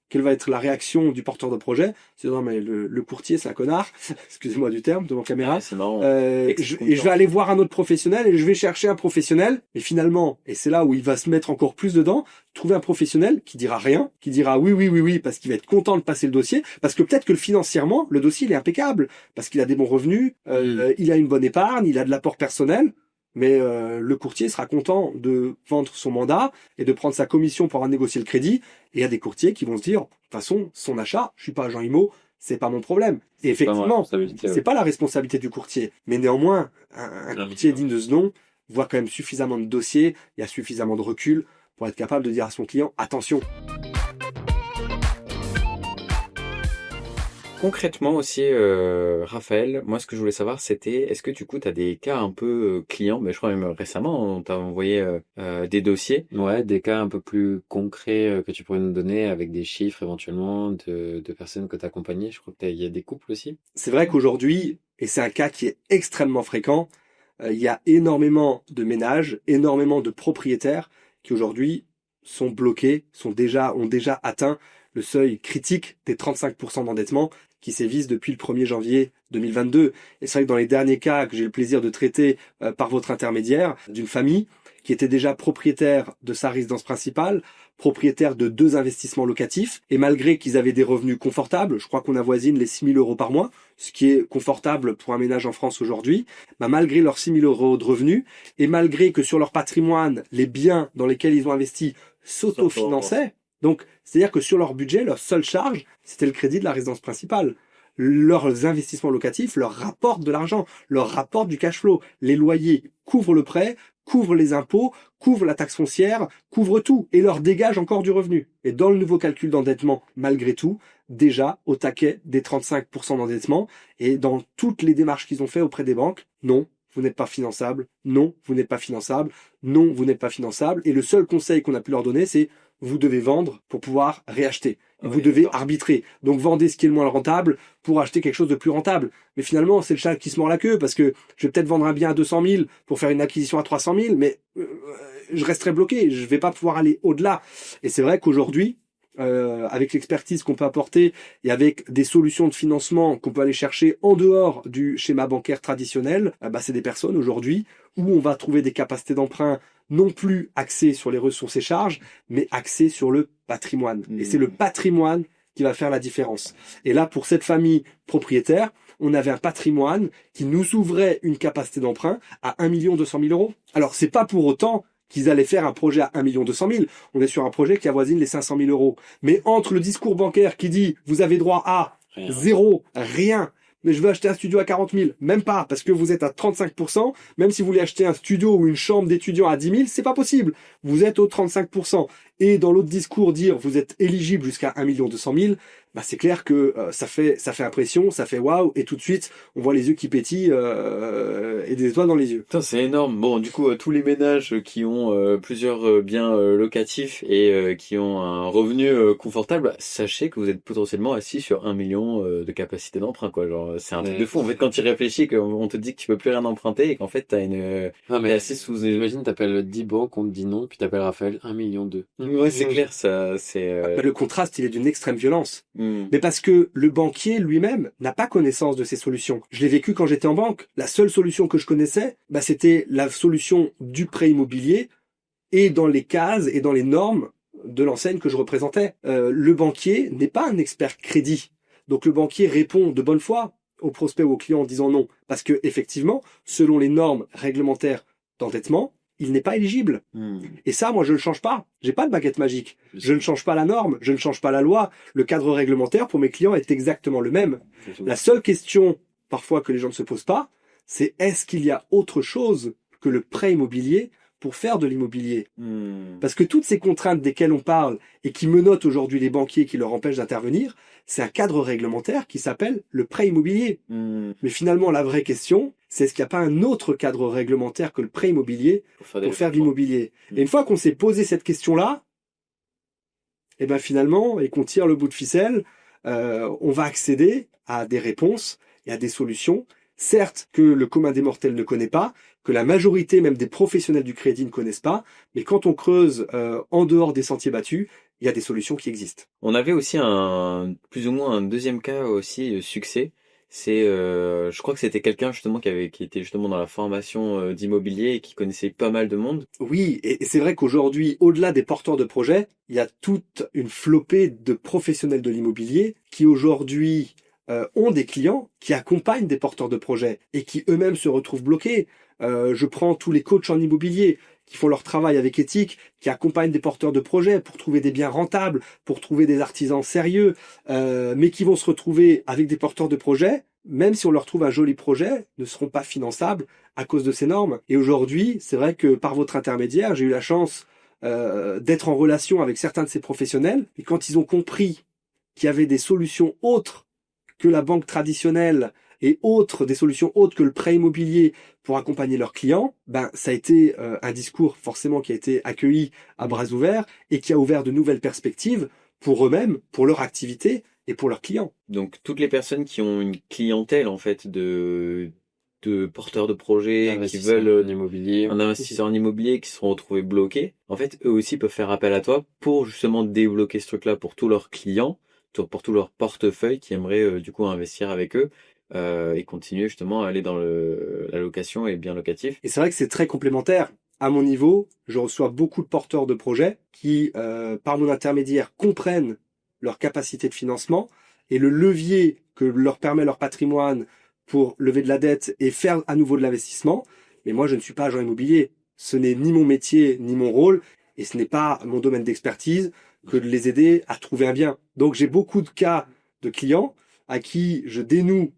quelle va être la réaction du porteur de projet? C'est non mais le courtier c'est un connard, excusez-moi du terme devant caméra. C'est marrant. Et je vais aller voir un autre professionnel et je vais chercher un professionnel. Et finalement, et c'est là où il va se mettre encore plus dedans, trouver un professionnel qui dira rien, qui dira oui parce qu'il va être content de passer le dossier, parce que peut-être que financièrement le dossier il est impeccable, parce qu'il a des bons revenus, il a une bonne épargne, il a de l'apport personnel. Mais le courtier sera content de vendre son mandat et de prendre sa commission pour avoir négocié le crédit. Et il y a des courtiers qui vont se dire, de toute façon, son achat, je suis pas agent IMO, c'est pas mon problème. Et effectivement, c'est pas la responsabilité du courtier. Mais néanmoins, un courtier digne de ce nom voit quand même suffisamment de dossiers, il y a suffisamment de recul pour être capable de dire à son client, attention. Concrètement aussi, Raphaël, moi ce que je voulais savoir c'était, est-ce que du coup tu as des cas un peu clients, mais je crois même récemment on t'a envoyé des dossiers. Ouais, des cas un peu plus concrets que tu pourrais nous donner avec des chiffres éventuellement de personnes que tu as accompagnées. Je crois il y a des couples aussi. C'est vrai qu'aujourd'hui, et c'est un cas qui est extrêmement fréquent, il y a énormément de ménages, énormément de propriétaires qui aujourd'hui sont bloqués, ont déjà atteint le seuil critique des 35% d'endettement qui sévissent depuis le 1er janvier 2022. Et c'est vrai que dans les derniers cas que j'ai le plaisir de traiter par votre intermédiaire, d'une famille qui était déjà propriétaire de sa résidence principale, propriétaire de 2 investissements locatifs, et malgré qu'ils avaient des revenus confortables, je crois qu'on avoisine les 6 000 euros par mois, ce qui est confortable pour un ménage en France aujourd'hui, malgré leurs 6 000 euros de revenus, et malgré que sur leur patrimoine, les biens dans lesquels ils ont investi s'autofinançaient, donc c'est-à-dire que sur leur budget, leur seule charge, c'était le crédit de la résidence principale. Leurs investissements locatifs leur rapportent de l'argent, leur rapportent du cash flow. Les loyers couvrent le prêt, couvrent les impôts, couvrent la taxe foncière, couvrent tout et leur dégagent encore du revenu. Et dans le nouveau calcul d'endettement, malgré tout, déjà au taquet des 35% d'endettement et dans toutes les démarches qu'ils ont fait auprès des banques, non, vous n'êtes pas finançable, non, vous n'êtes pas finançable, non, vous n'êtes pas finançable. Et le seul conseil qu'on a pu leur donner, c'est vous devez vendre pour pouvoir réacheter. Vous devez arbitrer. Donc vendez ce qui est le moins rentable pour acheter quelque chose de plus rentable. Mais finalement, c'est le chat qui se mord la queue parce que je vais peut-être vendre un bien à 200 000 pour faire une acquisition à 300 000, mais je resterai bloqué. Je vais pas pouvoir aller au-delà. Et c'est vrai qu'aujourd'hui, avec l'expertise qu'on peut apporter et avec des solutions de financement qu'on peut aller chercher en dehors du schéma bancaire traditionnel, c'est des personnes aujourd'hui où on va trouver des capacités d'emprunt non plus axées sur les ressources et charges, mais axées sur le patrimoine. Et c'est le patrimoine qui va faire la différence. Et là, pour cette famille propriétaire, on avait un patrimoine qui nous ouvrait une capacité d'emprunt à 1 200 000 euros. Alors, c'est pas pour autant qu'ils allaient faire un projet à 1 200 000. On est sur un projet qui avoisine les 500 000 euros. Mais entre le discours bancaire qui dit vous avez droit à zéro, rien, mais je veux acheter un studio à 40 000, même pas, parce que vous êtes à 35%, même si vous voulez acheter un studio ou une chambre d'étudiant à 10 000, c'est pas possible. Vous êtes au 35%. Et dans l'autre discours, dire vous êtes éligible jusqu'à 1 200 000, c'est clair que ça fait impression, ça fait waouh, et tout de suite, on voit les yeux qui pétillent et des étoiles dans les yeux. Putain, c'est énorme. Bon, du coup, tous les ménages qui ont plusieurs biens locatifs et qui ont un revenu confortable, sachez que vous êtes potentiellement assis sur 1 million de capacité d'emprunt, quoi. Genre, c'est un truc de fou. En fait, quand tu réfléchis, qu'on te dit que tu peux plus rien emprunter et qu'en fait, t'as t'es assis sous... Imagine, t'appelles 10 banques, on te dit non, puis t'appelles Raphaël, 1 million 2. Ouais, c'est clair, ça, c'est... Le contraste, il est d'une extrême violence. Mais parce que le banquier lui-même n'a pas connaissance de ces solutions. Je l'ai vécu quand j'étais en banque. La seule solution que je connaissais, c'était la solution du prêt immobilier et dans les cases et dans les normes de l'enseigne que je représentais. Le banquier n'est pas un expert crédit. Donc le banquier répond de bonne foi au prospect ou au client en disant non. Parce que effectivement, selon les normes réglementaires d'endettement, il n'est pas éligible. Et ça, moi, je ne le change pas. J'ai pas de baguette magique. Je ne change pas la norme, je ne change pas la loi. Le cadre réglementaire pour mes clients est exactement le même. La seule question, parfois, que les gens ne se posent pas, c'est est-ce qu'il y a autre chose que le prêt immobilier pour faire de l'immobilier? Parce que toutes ces contraintes desquelles on parle et qui menottent aujourd'hui les banquiers, qui leur empêchent d'intervenir, c'est un cadre réglementaire qui s'appelle le prêt immobilier. Mais finalement, la vraie question, c'est est-ce qu'il n'y a pas un autre cadre réglementaire que le prêt immobilier pour faire de l'immobilier? Et une fois qu'on s'est posé cette question-là, finalement, et qu'on tire le bout de ficelle, on va accéder à des réponses et à des solutions, certes que le commun des mortels ne connaît pas, que la majorité même des professionnels du crédit ne connaissent pas, mais quand on creuse en dehors des sentiers battus, il y a des solutions qui existent. On avait aussi plus ou moins un deuxième cas aussi succès. C'est, je crois que c'était quelqu'un justement qui était justement dans la formation d'immobilier et qui connaissait pas mal de monde. Oui, et c'est vrai qu'aujourd'hui, au-delà des porteurs de projets, il y a toute une flopée de professionnels de l'immobilier qui aujourd'hui ont des clients qui accompagnent des porteurs de projets et qui eux-mêmes se retrouvent bloqués. Je prends tous les coachs en immobilier qui font leur travail avec éthique, qui accompagnent des porteurs de projets pour trouver des biens rentables, pour trouver des artisans sérieux, mais qui vont se retrouver avec des porteurs de projets, même si on leur trouve un joli projet, ne seront pas finançables à cause de ces normes. Et aujourd'hui, c'est vrai que par votre intermédiaire, j'ai eu la chance d'être en relation avec certains de ces professionnels, et quand ils ont compris qu'il y avait des solutions autres que la banque traditionnelle et des solutions autres que le prêt immobilier pour accompagner leurs clients, ben ça a été un discours forcément qui a été accueilli à bras ouverts et qui a ouvert de nouvelles perspectives pour eux-mêmes, pour leur activité et pour leurs clients. Donc toutes les personnes qui ont une clientèle en fait de porteurs de projets qui veulent en immobilier, un investisseur en immobilier qui se sont retrouvés bloqués, en fait eux aussi peuvent faire appel à toi pour justement débloquer ce truc-là pour tous leurs clients, pour tout leur portefeuille qui aimerait du coup investir avec eux et continuer justement à aller dans la location et bien locatif. Et c'est vrai que c'est très complémentaire. À mon niveau, je reçois beaucoup de porteurs de projets qui, par mon intermédiaire, comprennent leur capacité de financement et le levier que leur permet leur patrimoine pour lever de la dette et faire à nouveau de l'investissement. Mais moi, je ne suis pas agent immobilier. Ce n'est ni mon métier, ni mon rôle, et ce n'est pas mon domaine d'expertise que de les aider à trouver un bien. Donc j'ai beaucoup de cas de clients à qui je dénoue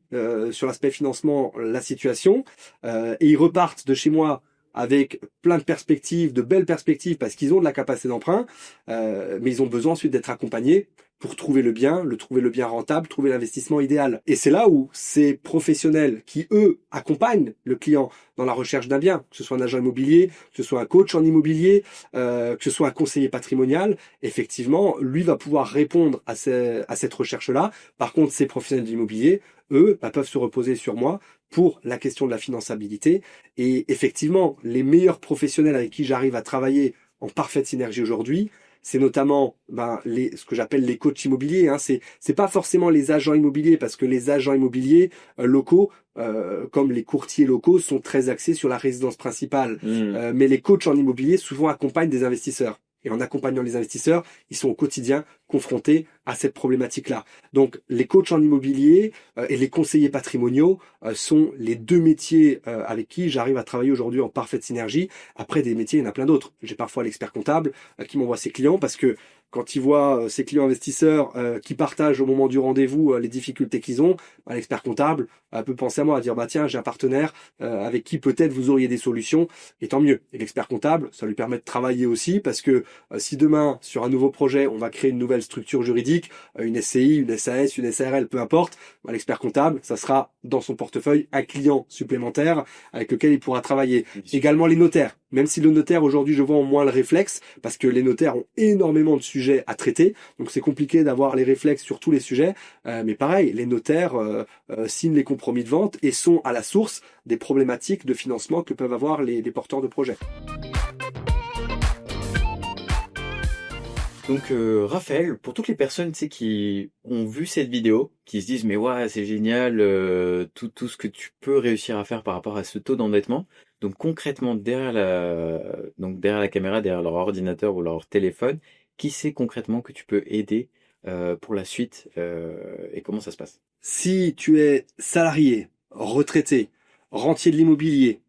sur l'aspect financement la situation, et ils repartent de chez moi avec plein de perspectives, de belles perspectives, parce qu'ils ont de la capacité d'emprunt, mais ils ont besoin ensuite d'être accompagnés pour trouver le bien rentable, trouver l'investissement idéal. Et c'est là où ces professionnels qui, eux, accompagnent le client dans la recherche d'un bien, que ce soit un agent immobilier, que ce soit un coach en immobilier, que ce soit un conseiller patrimonial, effectivement, lui va pouvoir répondre à cette recherche-là. Par contre, ces professionnels de l'immobilier, eux, peuvent se reposer sur moi pour la question de la finançabilité. Et effectivement, les meilleurs professionnels avec qui j'arrive à travailler en parfaite synergie aujourd'hui, c'est notamment ce que j'appelle les coachs immobiliers. C'est pas forcément les agents immobiliers, parce que les agents immobiliers locaux, comme les courtiers locaux, sont très axés sur la résidence principale. Mais les coachs en immobilier souvent accompagnent des investisseurs. Et en accompagnant les investisseurs, ils sont au quotidien confrontés à cette problématique-là. Donc, les coachs en immobilier et les conseillers patrimoniaux sont les deux métiers avec qui j'arrive à travailler aujourd'hui en parfaite synergie. Après, des métiers, il y en a plein d'autres. J'ai parfois l'expert comptable qui m'envoie ses clients parce que quand il voit ses clients investisseurs qui partagent au moment du rendez-vous les difficultés qu'ils ont, l'expert comptable peut penser à moi, à dire tiens, j'ai un partenaire avec qui peut-être vous auriez des solutions, et tant mieux. Et l'expert comptable, ça lui permet de travailler aussi, parce que si demain, sur un nouveau projet, on va créer une nouvelle structure juridique, une SCI, une SAS, une SARL, peu importe, l'expert comptable, ça sera dans son portefeuille un client supplémentaire avec lequel il pourra travailler. Également les notaires. Même si le notaire, aujourd'hui, je vois en moins le réflexe, parce que les notaires ont énormément de sujets à traiter, donc c'est compliqué d'avoir les réflexes sur tous les sujets, mais pareil, les notaires signent les compromis de vente et sont à la source des problématiques de financement que peuvent avoir les porteurs de projets. Donc Raphaël, pour toutes les personnes qui ont vu cette vidéo, qui se disent mais ouais c'est génial, tout ce que tu peux réussir à faire par rapport à ce taux d'endettement. Donc concrètement derrière la caméra, derrière leur ordinateur ou leur téléphone, qui c'est concrètement que tu peux aider pour la suite et comment ça se passe? Si tu es salarié, retraité, rentier de l'immobilier,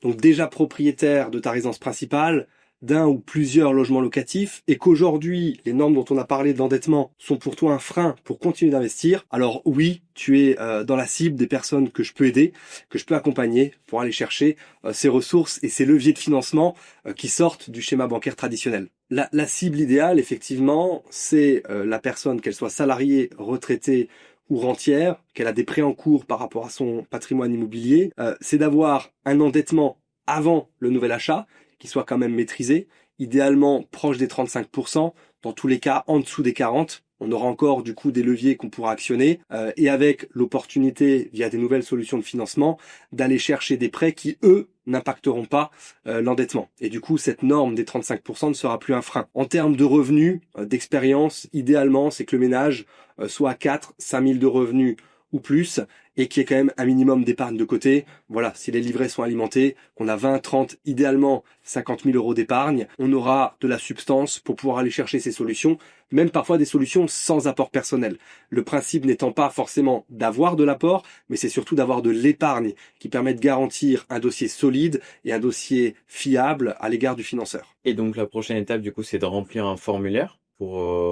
donc déjà propriétaire de ta résidence principale, d'un ou plusieurs logements locatifs, et qu'aujourd'hui, les normes dont on a parlé de l'endettement sont pour toi un frein pour continuer d'investir, alors oui, tu es dans la cible des personnes que je peux aider, que je peux accompagner pour aller chercher ces ressources et ces leviers de financement qui sortent du schéma bancaire traditionnel. La cible idéale, effectivement, c'est la personne, qu'elle soit salariée, retraitée ou rentière, qu'elle a des prêts en cours par rapport à son patrimoine immobilier, c'est d'avoir un endettement avant le nouvel achat, qui soit quand même maîtrisé, idéalement proche des 35%, dans tous les cas en dessous des 40%. On aura encore du coup des leviers qu'on pourra actionner, et avec l'opportunité, via des nouvelles solutions de financement, d'aller chercher des prêts qui, eux, n'impacteront pas l'endettement. Et du coup, cette norme des 35% ne sera plus un frein. En termes de revenus, d'expérience, idéalement, c'est que le ménage soit à 4-5 000 de revenus ou plus, et qu'il y ait quand même un minimum d'épargne de côté. Voilà, si les livrets sont alimentés, qu'on a 20, 30, idéalement 50 000 euros d'épargne, on aura de la substance pour pouvoir aller chercher ces solutions, même parfois des solutions sans apport personnel. Le principe n'étant pas forcément d'avoir de l'apport, mais c'est surtout d'avoir de l'épargne qui permet de garantir un dossier solide et un dossier fiable à l'égard du financeur. Et donc la prochaine étape du coup c'est de remplir un formulaire pour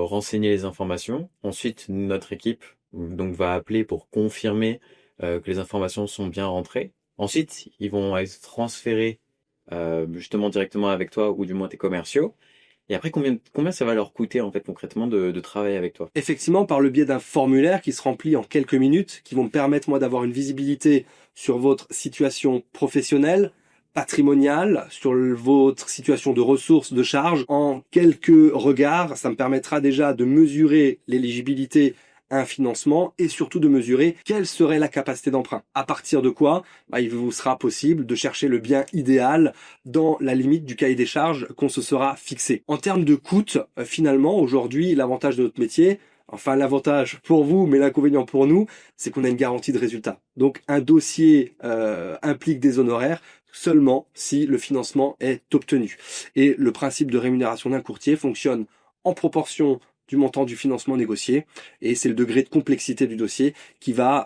renseigner les informations. Ensuite notre équipe donc va appeler pour confirmer que les informations sont bien rentrées. Ensuite, ils vont être transférés justement directement avec toi ou du moins tes commerciaux. Et après, combien ça va leur coûter en fait concrètement de travailler avec toi? Effectivement, par le biais d'un formulaire qui se remplit en quelques minutes, qui vont me permettre moi d'avoir une visibilité sur votre situation professionnelle, patrimoniale, sur votre situation de ressources, de charges. En quelques regards, ça me permettra déjà de mesurer l'éligibilité à un financement et surtout de mesurer quelle serait la capacité d'emprunt. À partir de quoi, il vous sera possible de chercher le bien idéal dans la limite du cahier des charges qu'on se sera fixé. En termes de coûts, finalement, aujourd'hui, l'avantage de notre métier, enfin l'avantage pour vous, mais l'inconvénient pour nous, c'est qu'on a une garantie de résultat. Donc un dossier implique des honoraires seulement si le financement est obtenu. Et le principe de rémunération d'un courtier fonctionne en proportion du montant du financement négocié, et c'est le degré de complexité du dossier qui va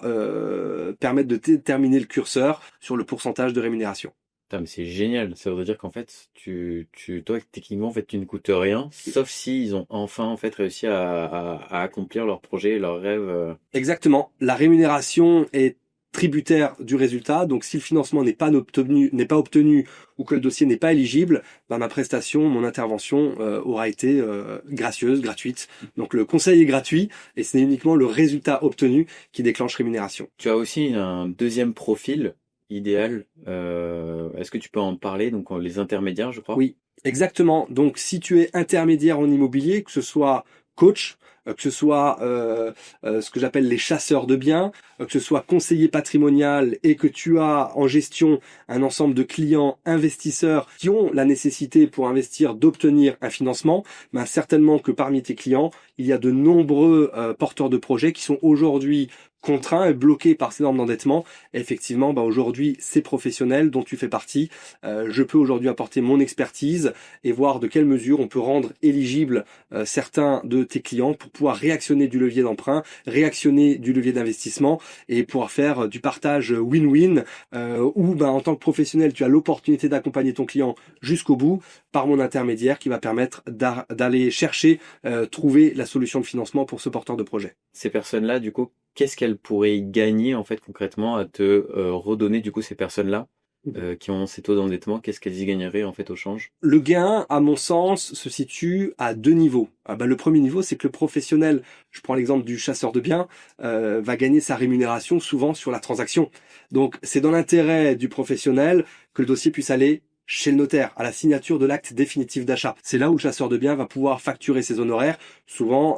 permettre de déterminer le curseur sur le pourcentage de rémunération. Putain, mais c'est génial. Ça veut dire qu'en fait, toi, techniquement, en fait, tu ne coûtes rien, sauf s'ils ont enfin, en fait, réussi à accomplir leur projet, leur rêve. Exactement. La rémunération est tributaire du résultat. Donc, si le financement n'est pas obtenu ou que le dossier n'est pas éligible, ma prestation, mon intervention aura été gratuite. Donc, le conseil est gratuit et ce n'est uniquement le résultat obtenu qui déclenche rémunération. Tu as aussi un deuxième profil idéal. Est-ce que tu peux en parler? Donc, les intermédiaires, je crois. Oui, exactement. Donc, si tu es intermédiaire en immobilier, que ce soit coach, que ce soit ce que j'appelle les chasseurs de biens, que ce soit conseiller patrimonial et que tu as en gestion un ensemble de clients investisseurs qui ont la nécessité pour investir d'obtenir un financement, certainement que parmi tes clients, il y a de nombreux porteurs de projets qui sont aujourd'hui contraints et bloqués par ces normes d'endettement. Et effectivement, aujourd'hui, ces professionnels dont tu fais partie, je peux aujourd'hui apporter mon expertise et voir de quelle mesure on peut rendre éligibles certains de tes clients pour pouvoir réactionner du levier d'emprunt, réactionner du levier d'investissement et pouvoir faire du partage win-win où en tant que professionnel, tu as l'opportunité d'accompagner ton client jusqu'au bout par mon intermédiaire qui va permettre d'aller chercher, trouver la solution de financement pour ce porteur de projet. Ces personnes-là, du coup, qu'est-ce qu'elles pourraient y gagner en fait concrètement à te redonner du coup ces personnes-là qui ont ces taux d'endettement, qu'est-ce qu'elles y gagneraient en fait au change? Le gain, à mon sens, se situe à deux niveaux. Le premier niveau, c'est que le professionnel, je prends l'exemple du chasseur de biens, va gagner sa rémunération souvent sur la transaction. Donc c'est dans l'intérêt du professionnel que le dossier puisse aller chez le notaire, à la signature de l'acte définitif d'achat. C'est là où le chasseur de biens va pouvoir facturer ses honoraires, souvent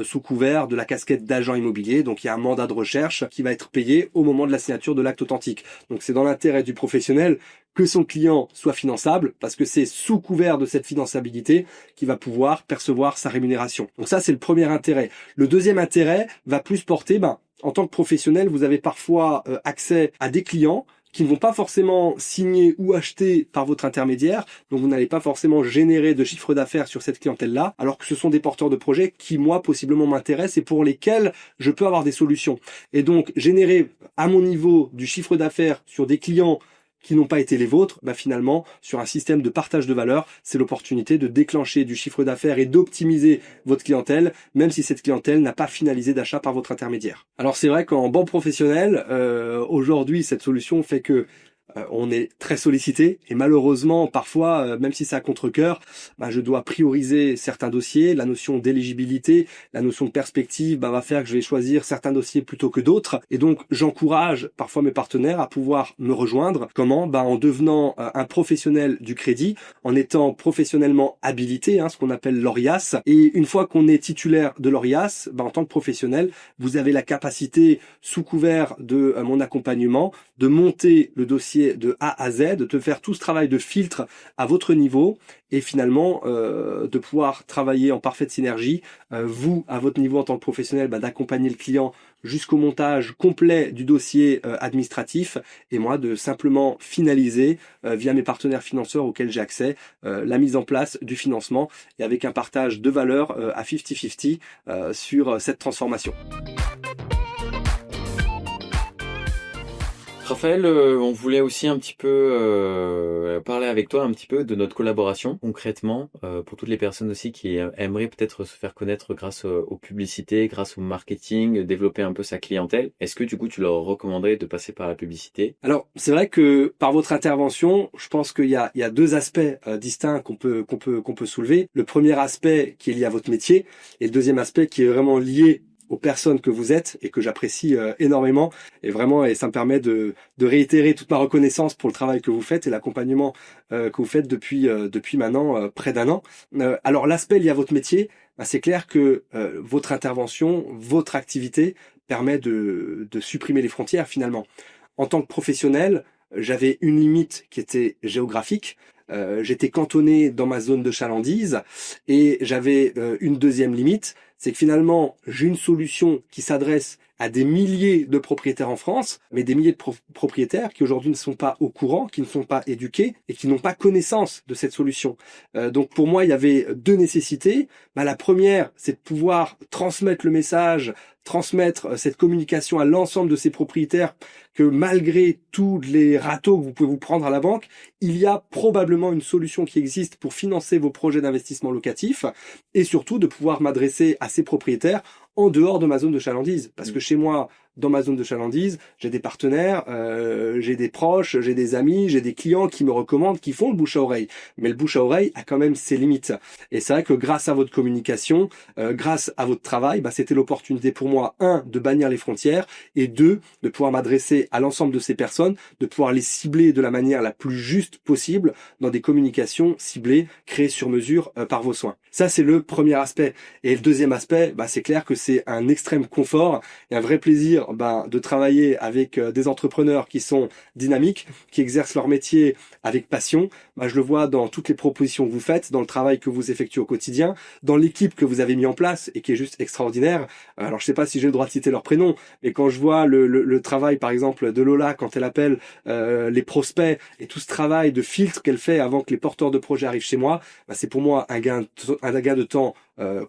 sous couvert de la casquette d'agent immobilier. Donc il y a un mandat de recherche qui va être payé au moment de la signature de l'acte authentique. Donc c'est dans l'intérêt du professionnel que son client soit finançable, parce que c'est sous couvert de cette finançabilité qu'il va pouvoir percevoir sa rémunération. Donc ça, c'est le premier intérêt. Le deuxième intérêt va plus porter, en tant que professionnel, vous avez parfois accès à des clients qui ne vont pas forcément signer ou acheter par votre intermédiaire, donc vous n'allez pas forcément générer de chiffre d'affaires sur cette clientèle-là, alors que ce sont des porteurs de projets qui, moi, possiblement m'intéressent et pour lesquels je peux avoir des solutions. Et donc, générer à mon niveau du chiffre d'affaires sur des clients qui n'ont pas été les vôtres, finalement, sur un système de partage de valeur, c'est l'opportunité de déclencher du chiffre d'affaires et d'optimiser votre clientèle, même si cette clientèle n'a pas finalisé d'achat par votre intermédiaire. Alors c'est vrai qu'en banque professionnelle, aujourd'hui, cette solution fait que on est très sollicité et malheureusement parfois même si c'est à contre-cœur, je dois prioriser certains dossiers. La notion d'éligibilité, la notion de perspective va faire que je vais choisir certains dossiers plutôt que d'autres et donc j'encourage parfois mes partenaires à pouvoir me rejoindre. Comment? En devenant un professionnel du crédit, en étant professionnellement habilité, ce qu'on appelle l'ORIAS, et une fois qu'on est titulaire de l'ORIAS, en tant que professionnel, vous avez la capacité sous couvert de mon accompagnement de monter le dossier de A à Z, de faire tout ce travail de filtre à votre niveau et finalement de pouvoir travailler en parfaite synergie, vous à votre niveau en tant que professionnel, d'accompagner le client jusqu'au montage complet du dossier administratif et moi de simplement finaliser via mes partenaires financeurs auxquels j'ai accès la mise en place du financement et avec un partage de valeur à 50-50 sur cette transformation. Raphaël, on voulait aussi un petit peu parler avec toi un petit peu de notre collaboration concrètement pour toutes les personnes aussi qui aimeraient peut-être se faire connaître grâce aux publicités, grâce au marketing, développer un peu sa clientèle. Est-ce que du coup tu leur recommanderais de passer par la publicité? Alors, c'est vrai que par votre intervention, je pense qu'il y a deux aspects distincts qu'on peut soulever. Le premier aspect qui est lié à votre métier et le deuxième aspect qui est vraiment lié aux personnes que vous êtes et que j'apprécie énormément et ça me permet de réitérer toute ma reconnaissance pour le travail que vous faites et l'accompagnement que vous faites depuis maintenant près d'un an. Alors l'aspect lié à votre métier, c'est clair que votre intervention, votre activité permet de supprimer les frontières finalement. En tant que professionnel, j'avais une limite qui était géographique. J'étais cantonné dans ma zone de chalandise et j'avais une deuxième limite, c'est que finalement j'ai une solution qui s'adresse à des milliers de propriétaires en France, mais des milliers de propriétaires qui aujourd'hui ne sont pas au courant, qui ne sont pas éduqués et qui n'ont pas connaissance de cette solution. Donc pour moi, il y avait deux nécessités. La première, c'est de pouvoir transmettre le message, transmettre cette communication à l'ensemble de ces propriétaires que malgré tous les râteaux que vous pouvez vous prendre à la banque, il y a probablement une solution qui existe pour financer vos projets d'investissement locatif et surtout de pouvoir m'adresser à ces propriétaires en dehors de ma zone de chalandise. Parce que chez moi, dans ma zone de chalandise, j'ai des partenaires, j'ai des proches, j'ai des amis, j'ai des clients qui me recommandent, qui font le bouche à oreille. Mais le bouche à oreille a quand même ses limites. Et c'est vrai que grâce à votre communication, grâce à votre travail, c'était l'opportunité pour moi, un, de bannir les frontières, et deux, de pouvoir m'adresser à l'ensemble de ces personnes, de pouvoir les cibler de la manière la plus juste possible dans des communications ciblées, créées sur mesure par vos soins. Ça, c'est le premier aspect. Et le deuxième aspect, c'est clair que c'est un extrême confort et un vrai plaisir de travailler avec des entrepreneurs qui sont dynamiques, qui exercent leur métier avec passion. Je le vois dans toutes les propositions que vous faites, dans le travail que vous effectuez au quotidien, dans l'équipe que vous avez mis en place et qui est juste extraordinaire. Alors je sais pas si j'ai le droit de citer leur prénom, mais quand je vois le travail par exemple de Lola quand elle appelle les prospects et tout ce travail de filtre qu'elle fait avant que les porteurs de projets arrivent chez moi, c'est pour moi un gain de temps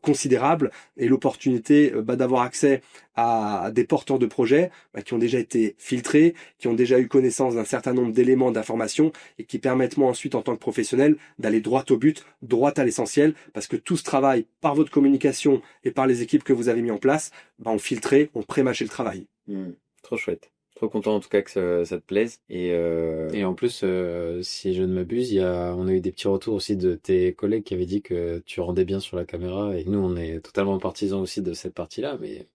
considérable et l'opportunité d'avoir accès à des porteurs de projets qui ont déjà été filtrés, qui ont déjà eu connaissance d'un certain nombre d'éléments d'information et qui permettent moi ensuite en tant que professionnel d'aller droit au but, droit à l'essentiel, parce que tout ce travail par votre communication et par les équipes que vous avez mis en place, ont filtré, ont pré-mâché le travail. Trop chouette. Trop content en tout cas que ça te plaise. Et en plus, si je ne m'abuse, on a eu des petits retours aussi de tes collègues qui avaient dit que tu rendais bien sur la caméra. Et nous, on est totalement partisans aussi de cette partie-là. Mais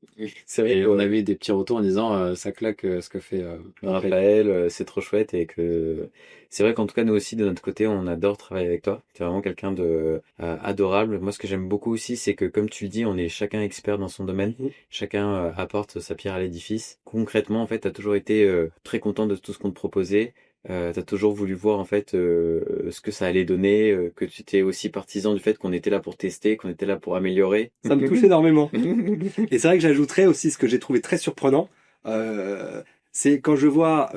c'est vrai. Et on avait eu des petits retours en disant ça claque ce que fait Raphaël, c'est trop chouette et que c'est vrai qu'en tout cas nous aussi de notre côté on adore travailler avec toi. Tu es vraiment quelqu'un de adorable. Moi ce que j'aime beaucoup aussi c'est que comme tu le dis on est chacun expert dans son domaine, chacun apporte sa pierre à l'édifice. Concrètement en fait t'as toujours été très content de tout ce qu'on te proposait. T'as toujours voulu voir en fait ce que ça allait donner, que tu étais aussi partisan du fait qu'on était là pour tester, qu'on était là pour améliorer. Ça me touche énormément. Et c'est vrai que j'ajouterais aussi ce que j'ai trouvé très surprenant, c'est quand je vois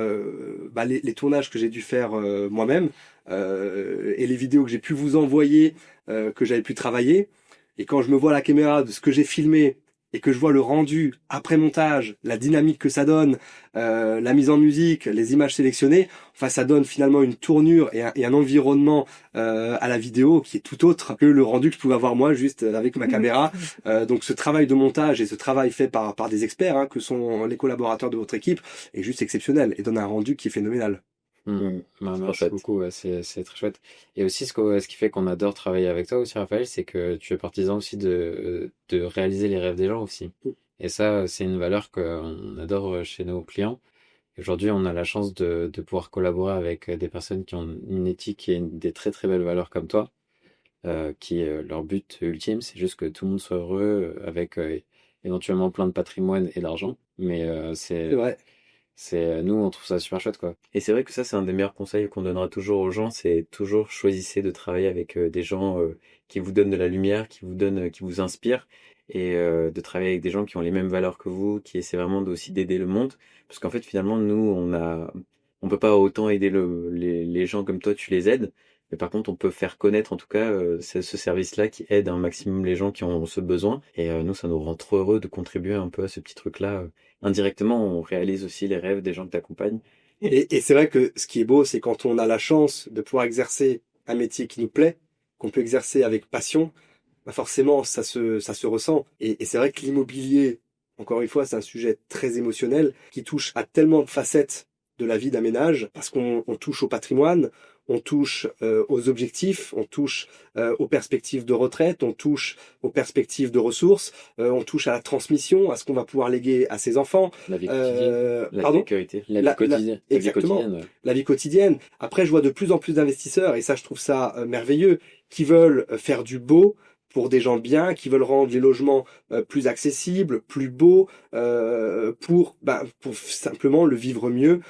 les tournages que j'ai dû faire moi-même et les vidéos que j'ai pu vous envoyer, que j'avais pu travailler, et quand je me vois à la caméra de ce que j'ai filmé et que je vois le rendu après montage, la dynamique que ça donne, la mise en musique, les images sélectionnées, ça donne finalement une tournure et un environnement à la vidéo qui est tout autre que le rendu que je pouvais avoir moi juste avec ma caméra. Donc ce travail de montage et ce travail fait par des experts que sont les collaborateurs de votre équipe est juste exceptionnel et donne un rendu qui est phénoménal. Merci beaucoup, c'est très chouette. Et aussi ce qui fait qu'on adore travailler avec toi aussi, Raphaël, c'est que tu es partisan aussi de réaliser les rêves des gens aussi. Et ça, c'est une valeur qu'on adore chez nos clients. Aujourd'hui, on a la chance de pouvoir collaborer avec des personnes qui ont une éthique et des très très belles valeurs comme toi, qui leur but ultime, c'est juste que tout le monde soit heureux avec éventuellement plein de patrimoine et d'argent. Mais C'est vrai. Nous, on trouve ça super chouette, quoi. Et c'est vrai que ça, c'est un des meilleurs conseils qu'on donnera toujours aux gens, c'est toujours choisissez de travailler avec des gens qui vous donnent de la lumière, qui vous inspirent, et de travailler avec des gens qui ont les mêmes valeurs que vous, qui essaient vraiment aussi d'aider le monde. Parce qu'en fait, finalement, nous, on peut pas autant aider les gens comme toi, tu les aides. Mais par contre, on peut faire connaître en tout cas ce service-là qui aide un maximum les gens qui ont ce besoin. Et nous, ça nous rend trop heureux de contribuer un peu à ce petit truc-là. Indirectement, on réalise aussi les rêves des gens que t'accompagnent. Et c'est vrai que ce qui est beau, c'est quand on a la chance de pouvoir exercer un métier qui nous plaît, qu'on peut exercer avec passion, bah forcément, ça se ressent. Et c'est vrai que l'immobilier, encore une fois, c'est un sujet très émotionnel qui touche à tellement de facettes de la vie d'un ménage, parce qu'on touche au patrimoine, on touche aux objectifs, on touche aux perspectives de retraite, on touche aux perspectives de ressources, on touche à la transmission, à ce qu'on va pouvoir léguer à ses enfants. La vie quotidienne, la sécurité. la vie quotidienne. Exactement. La vie quotidienne, ouais. La vie quotidienne. Après, je vois de plus en plus d'investisseurs, et ça, je trouve ça merveilleux, qui veulent faire du beau pour des gens bien, qui veulent rendre les logements plus accessibles, plus beaux, pour simplement le vivre mieux.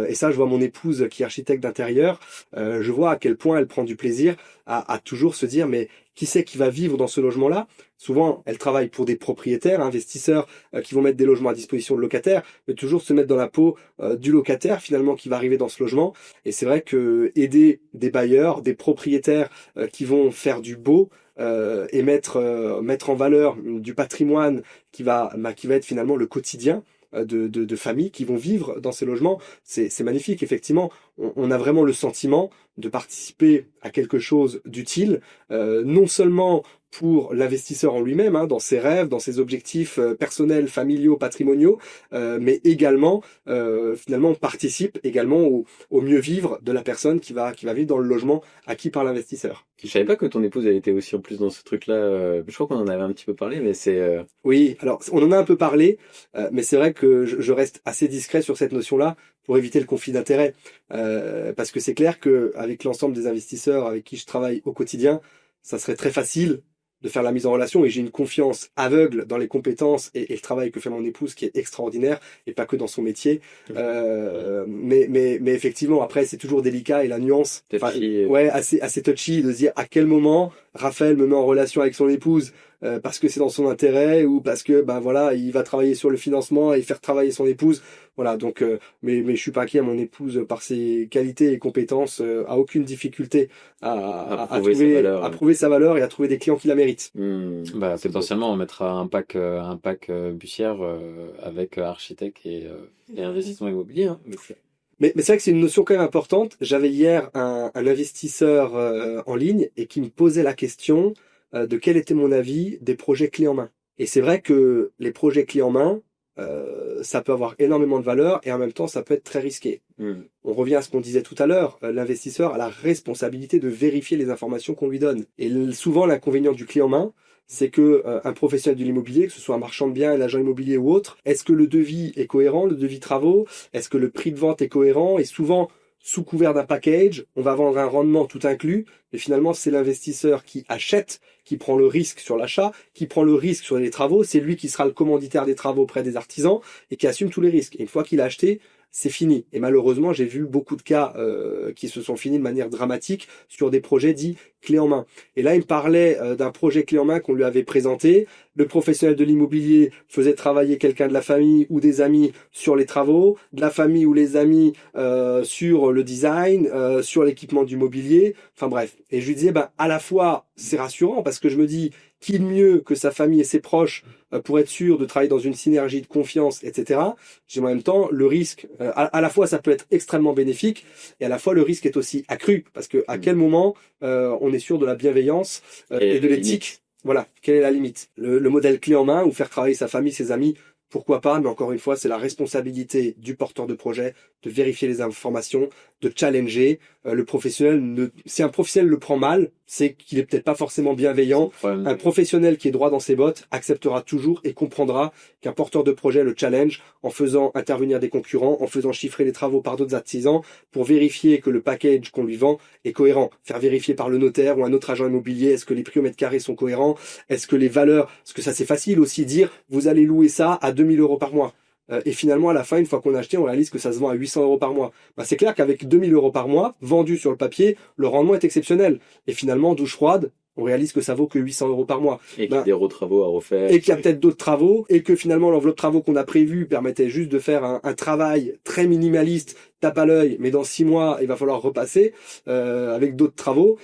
Et ça, je vois mon épouse qui est architecte d'intérieur, je vois à quel point elle prend du plaisir à toujours se dire, mais qui c'est qui va vivre dans ce logement-là? Souvent, elle travaille pour des propriétaires, investisseurs qui vont mettre des logements à disposition de locataires, mais toujours se mettre dans la peau du locataire finalement qui va arriver dans ce logement. Et c'est vrai que aider des bailleurs, des propriétaires qui vont faire du beau, et mettre en valeur du patrimoine qui va être finalement le quotidien de familles qui vont vivre dans ces logements, c'est magnifique. Effectivement, on a vraiment le sentiment de participer à quelque chose d'utile, non seulement pour l'investisseur en lui-même, hein, dans ses rêves, dans ses objectifs personnels, familiaux, patrimoniaux, mais également, finalement, on participe également au mieux vivre de la personne qui va vivre dans le logement acquis par l'investisseur. Je savais pas que ton épouse elle était aussi en plus dans ce truc-là. Je crois qu'on en avait un petit peu parlé, mais c'est... Oui, alors on en a un peu parlé, mais c'est vrai que je reste assez discret sur cette notion-là pour éviter le conflit d'intérêts, parce que c'est clair que avec l'ensemble des investisseurs avec qui je travaille au quotidien, ça serait très facile de faire la mise en relation, et j'ai une confiance aveugle dans les compétences et le travail que fait mon épouse qui est extraordinaire, et pas que dans son métier. Mais effectivement, après, c'est toujours délicat, et la nuance, ouais, assez touchy de se dire à quel moment Raphaël me met en relation avec son épouse parce que c'est dans son intérêt, ou parce que voilà, il va travailler sur le financement et faire travailler son épouse. Voilà, donc mais je suis pas inquiet, mon épouse par ses qualités et compétences a aucune difficulté à prouver sa valeur et à trouver des clients qui la méritent. Potentiellement on mettra un pack Bussière avec architecte et investissement immobilier, hein. Mais c'est vrai que c'est une notion quand même importante. J'avais hier un investisseur en ligne et qui me posait la question de quel était mon avis des projets clés en main. Et c'est vrai que les projets clés en main, ça peut avoir énormément de valeur, et en même temps ça peut être très risqué. On revient à ce qu'on disait tout à l'heure, l'investisseur a la responsabilité de vérifier les informations qu'on lui donne. Et souvent l'inconvénient du clé en main, c'est que un professionnel de l'immobilier, que ce soit un marchand de biens, un agent immobilier ou autre, est-ce que le devis est cohérent, le devis travaux, est-ce que le prix de vente est cohérent? Et souvent, sous couvert d'un package, on va vendre un rendement tout inclus, mais finalement c'est l'investisseur qui achète, qui prend le risque sur l'achat, qui prend le risque sur les travaux, c'est lui qui sera le commanditaire des travaux auprès des artisans et qui assume tous les risques. Et une fois qu'il a acheté, c'est fini. Et malheureusement, j'ai vu beaucoup de cas qui se sont finis de manière dramatique sur des projets dits clés en main. Et là, il me parlait d'un projet clé en main qu'on lui avait présenté. Le professionnel de l'immobilier faisait travailler quelqu'un de la famille ou des amis sur les travaux, de la famille ou les amis sur le design, sur l'équipement du mobilier. Enfin bref. Et je lui disais, à la fois, c'est rassurant parce que je me dis, qui de mieux que sa famille et ses proches pour être sûr de travailler dans une synergie de confiance, etc. J'ai en même temps le risque, à la fois ça peut être extrêmement bénéfique, et à la fois le risque est aussi accru, parce que à quel moment on est sûr de la bienveillance et de l'éthique. Voilà, quelle est la limite? Le modèle clé en main, ou faire travailler sa famille, ses amis, pourquoi pas, mais encore une fois, c'est la responsabilité du porteur de projet de vérifier les informations, de challenger le professionnel. Si un professionnel le prend mal, c'est qu'il est peut-être pas forcément bienveillant. Un professionnel qui est droit dans ses bottes acceptera toujours et comprendra qu'un porteur de projet le challenge en faisant intervenir des concurrents, en faisant chiffrer les travaux par d'autres artisans pour vérifier que le package qu'on lui vend est cohérent. Faire vérifier par le notaire ou un autre agent immobilier, est-ce que les prix au mètre carré sont cohérents, est-ce que les valeurs, parce que ça c'est facile aussi, dire vous allez louer ça à 2 000 € par mois. Et finalement, à la fin, une fois qu'on a acheté, on réalise que ça se vend à 800 € par mois. C'est clair qu'avec 2 000 € par mois, vendu sur le papier, le rendement est exceptionnel. Et finalement, douche froide, on réalise que ça vaut que 800 € par mois. Et qu'il y a des travaux à refaire. Et qu'il y a peut-être d'autres travaux, et que finalement, l'enveloppe travaux qu'on a prévue permettait juste de faire un travail très minimaliste, tape à l'œil, mais dans 6 mois, il va falloir repasser avec d'autres travaux.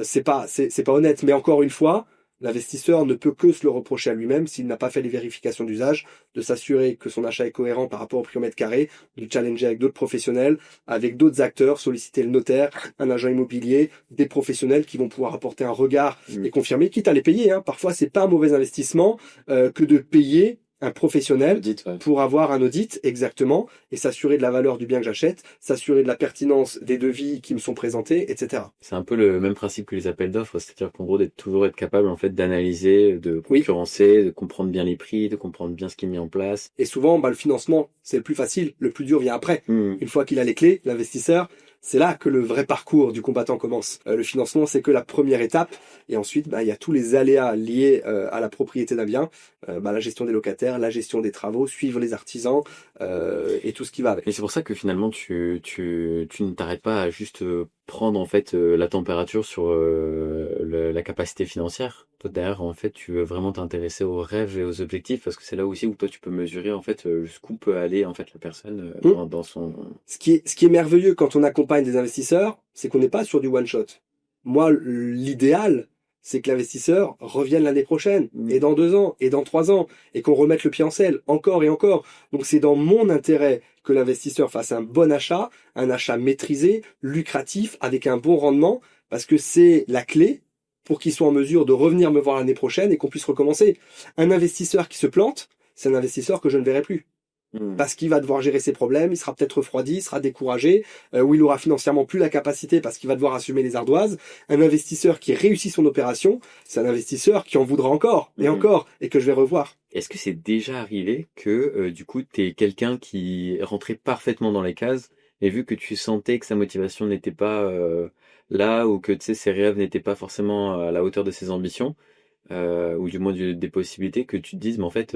C'est pas honnête. Mais encore une fois, L'investisseur ne peut que se le reprocher à lui-même s'il n'a pas fait les vérifications d'usage, de s'assurer que son achat est cohérent par rapport au prix au mètre carré, de challenger avec d'autres professionnels, avec d'autres acteurs, solliciter le notaire, un agent immobilier, des professionnels qui vont pouvoir apporter un regard et confirmer, quitte à les payer. Parfois, c'est pas un mauvais investissement que de payer un professionnel pour avoir un audit, exactement, et s'assurer de la valeur du bien que j'achète, s'assurer de la pertinence des devis qui me sont présentés, etc. C'est un peu le même principe que les appels d'offres, c'est-à-dire qu'en gros, toujours être capable, en fait, d'analyser, de concurrencer, de comprendre bien les prix, de comprendre bien ce qui est mis en place. Et souvent, le financement, c'est le plus facile, le plus dur vient après. Une fois qu'il a les clés, l'investisseur, c'est là que le vrai parcours du combattant commence. Le financement, c'est que la première étape. Et ensuite, il y a tous les aléas liés à la propriété d'un bien, la gestion des locataires, la gestion des travaux, suivre les artisans et tout ce qui va avec. Et c'est pour ça que finalement, tu ne t'arrêtes pas à juste prendre en fait la température sur la capacité financière. Toi derrière, en fait, tu veux vraiment t'intéresser aux rêves et aux objectifs parce que c'est là aussi où toi tu peux mesurer en fait jusqu'où peut aller en fait la personne dans son. Ce qui est merveilleux quand on accompagne des investisseurs, c'est qu'on n'est pas sur du one shot. Moi, l'idéal, c'est que l'investisseur revienne l'année prochaine, et dans 2 ans, et dans 3 ans, et qu'on remette le pied en selle, encore et encore. Donc c'est dans mon intérêt que l'investisseur fasse un bon achat, un achat maîtrisé, lucratif, avec un bon rendement, parce que c'est la clé pour qu'il soit en mesure de revenir me voir l'année prochaine et qu'on puisse recommencer. Un investisseur qui se plante, c'est un investisseur que je ne verrai plus. Parce qu'il va devoir gérer ses problèmes, il sera peut-être refroidi, il sera découragé, ou il aura financièrement plus la capacité parce qu'il va devoir assumer les ardoises. Un investisseur qui réussit son opération, c'est un investisseur qui en voudra encore, et encore, et que je vais revoir. Est-ce que c'est déjà arrivé que, du coup, t'es quelqu'un qui rentrait parfaitement dans les cases, et vu que tu sentais que sa motivation n'était pas là, ou que tu sais, ses rêves n'étaient pas forcément à la hauteur de ses ambitions, ou du moins des possibilités, que tu te dises, mais en fait...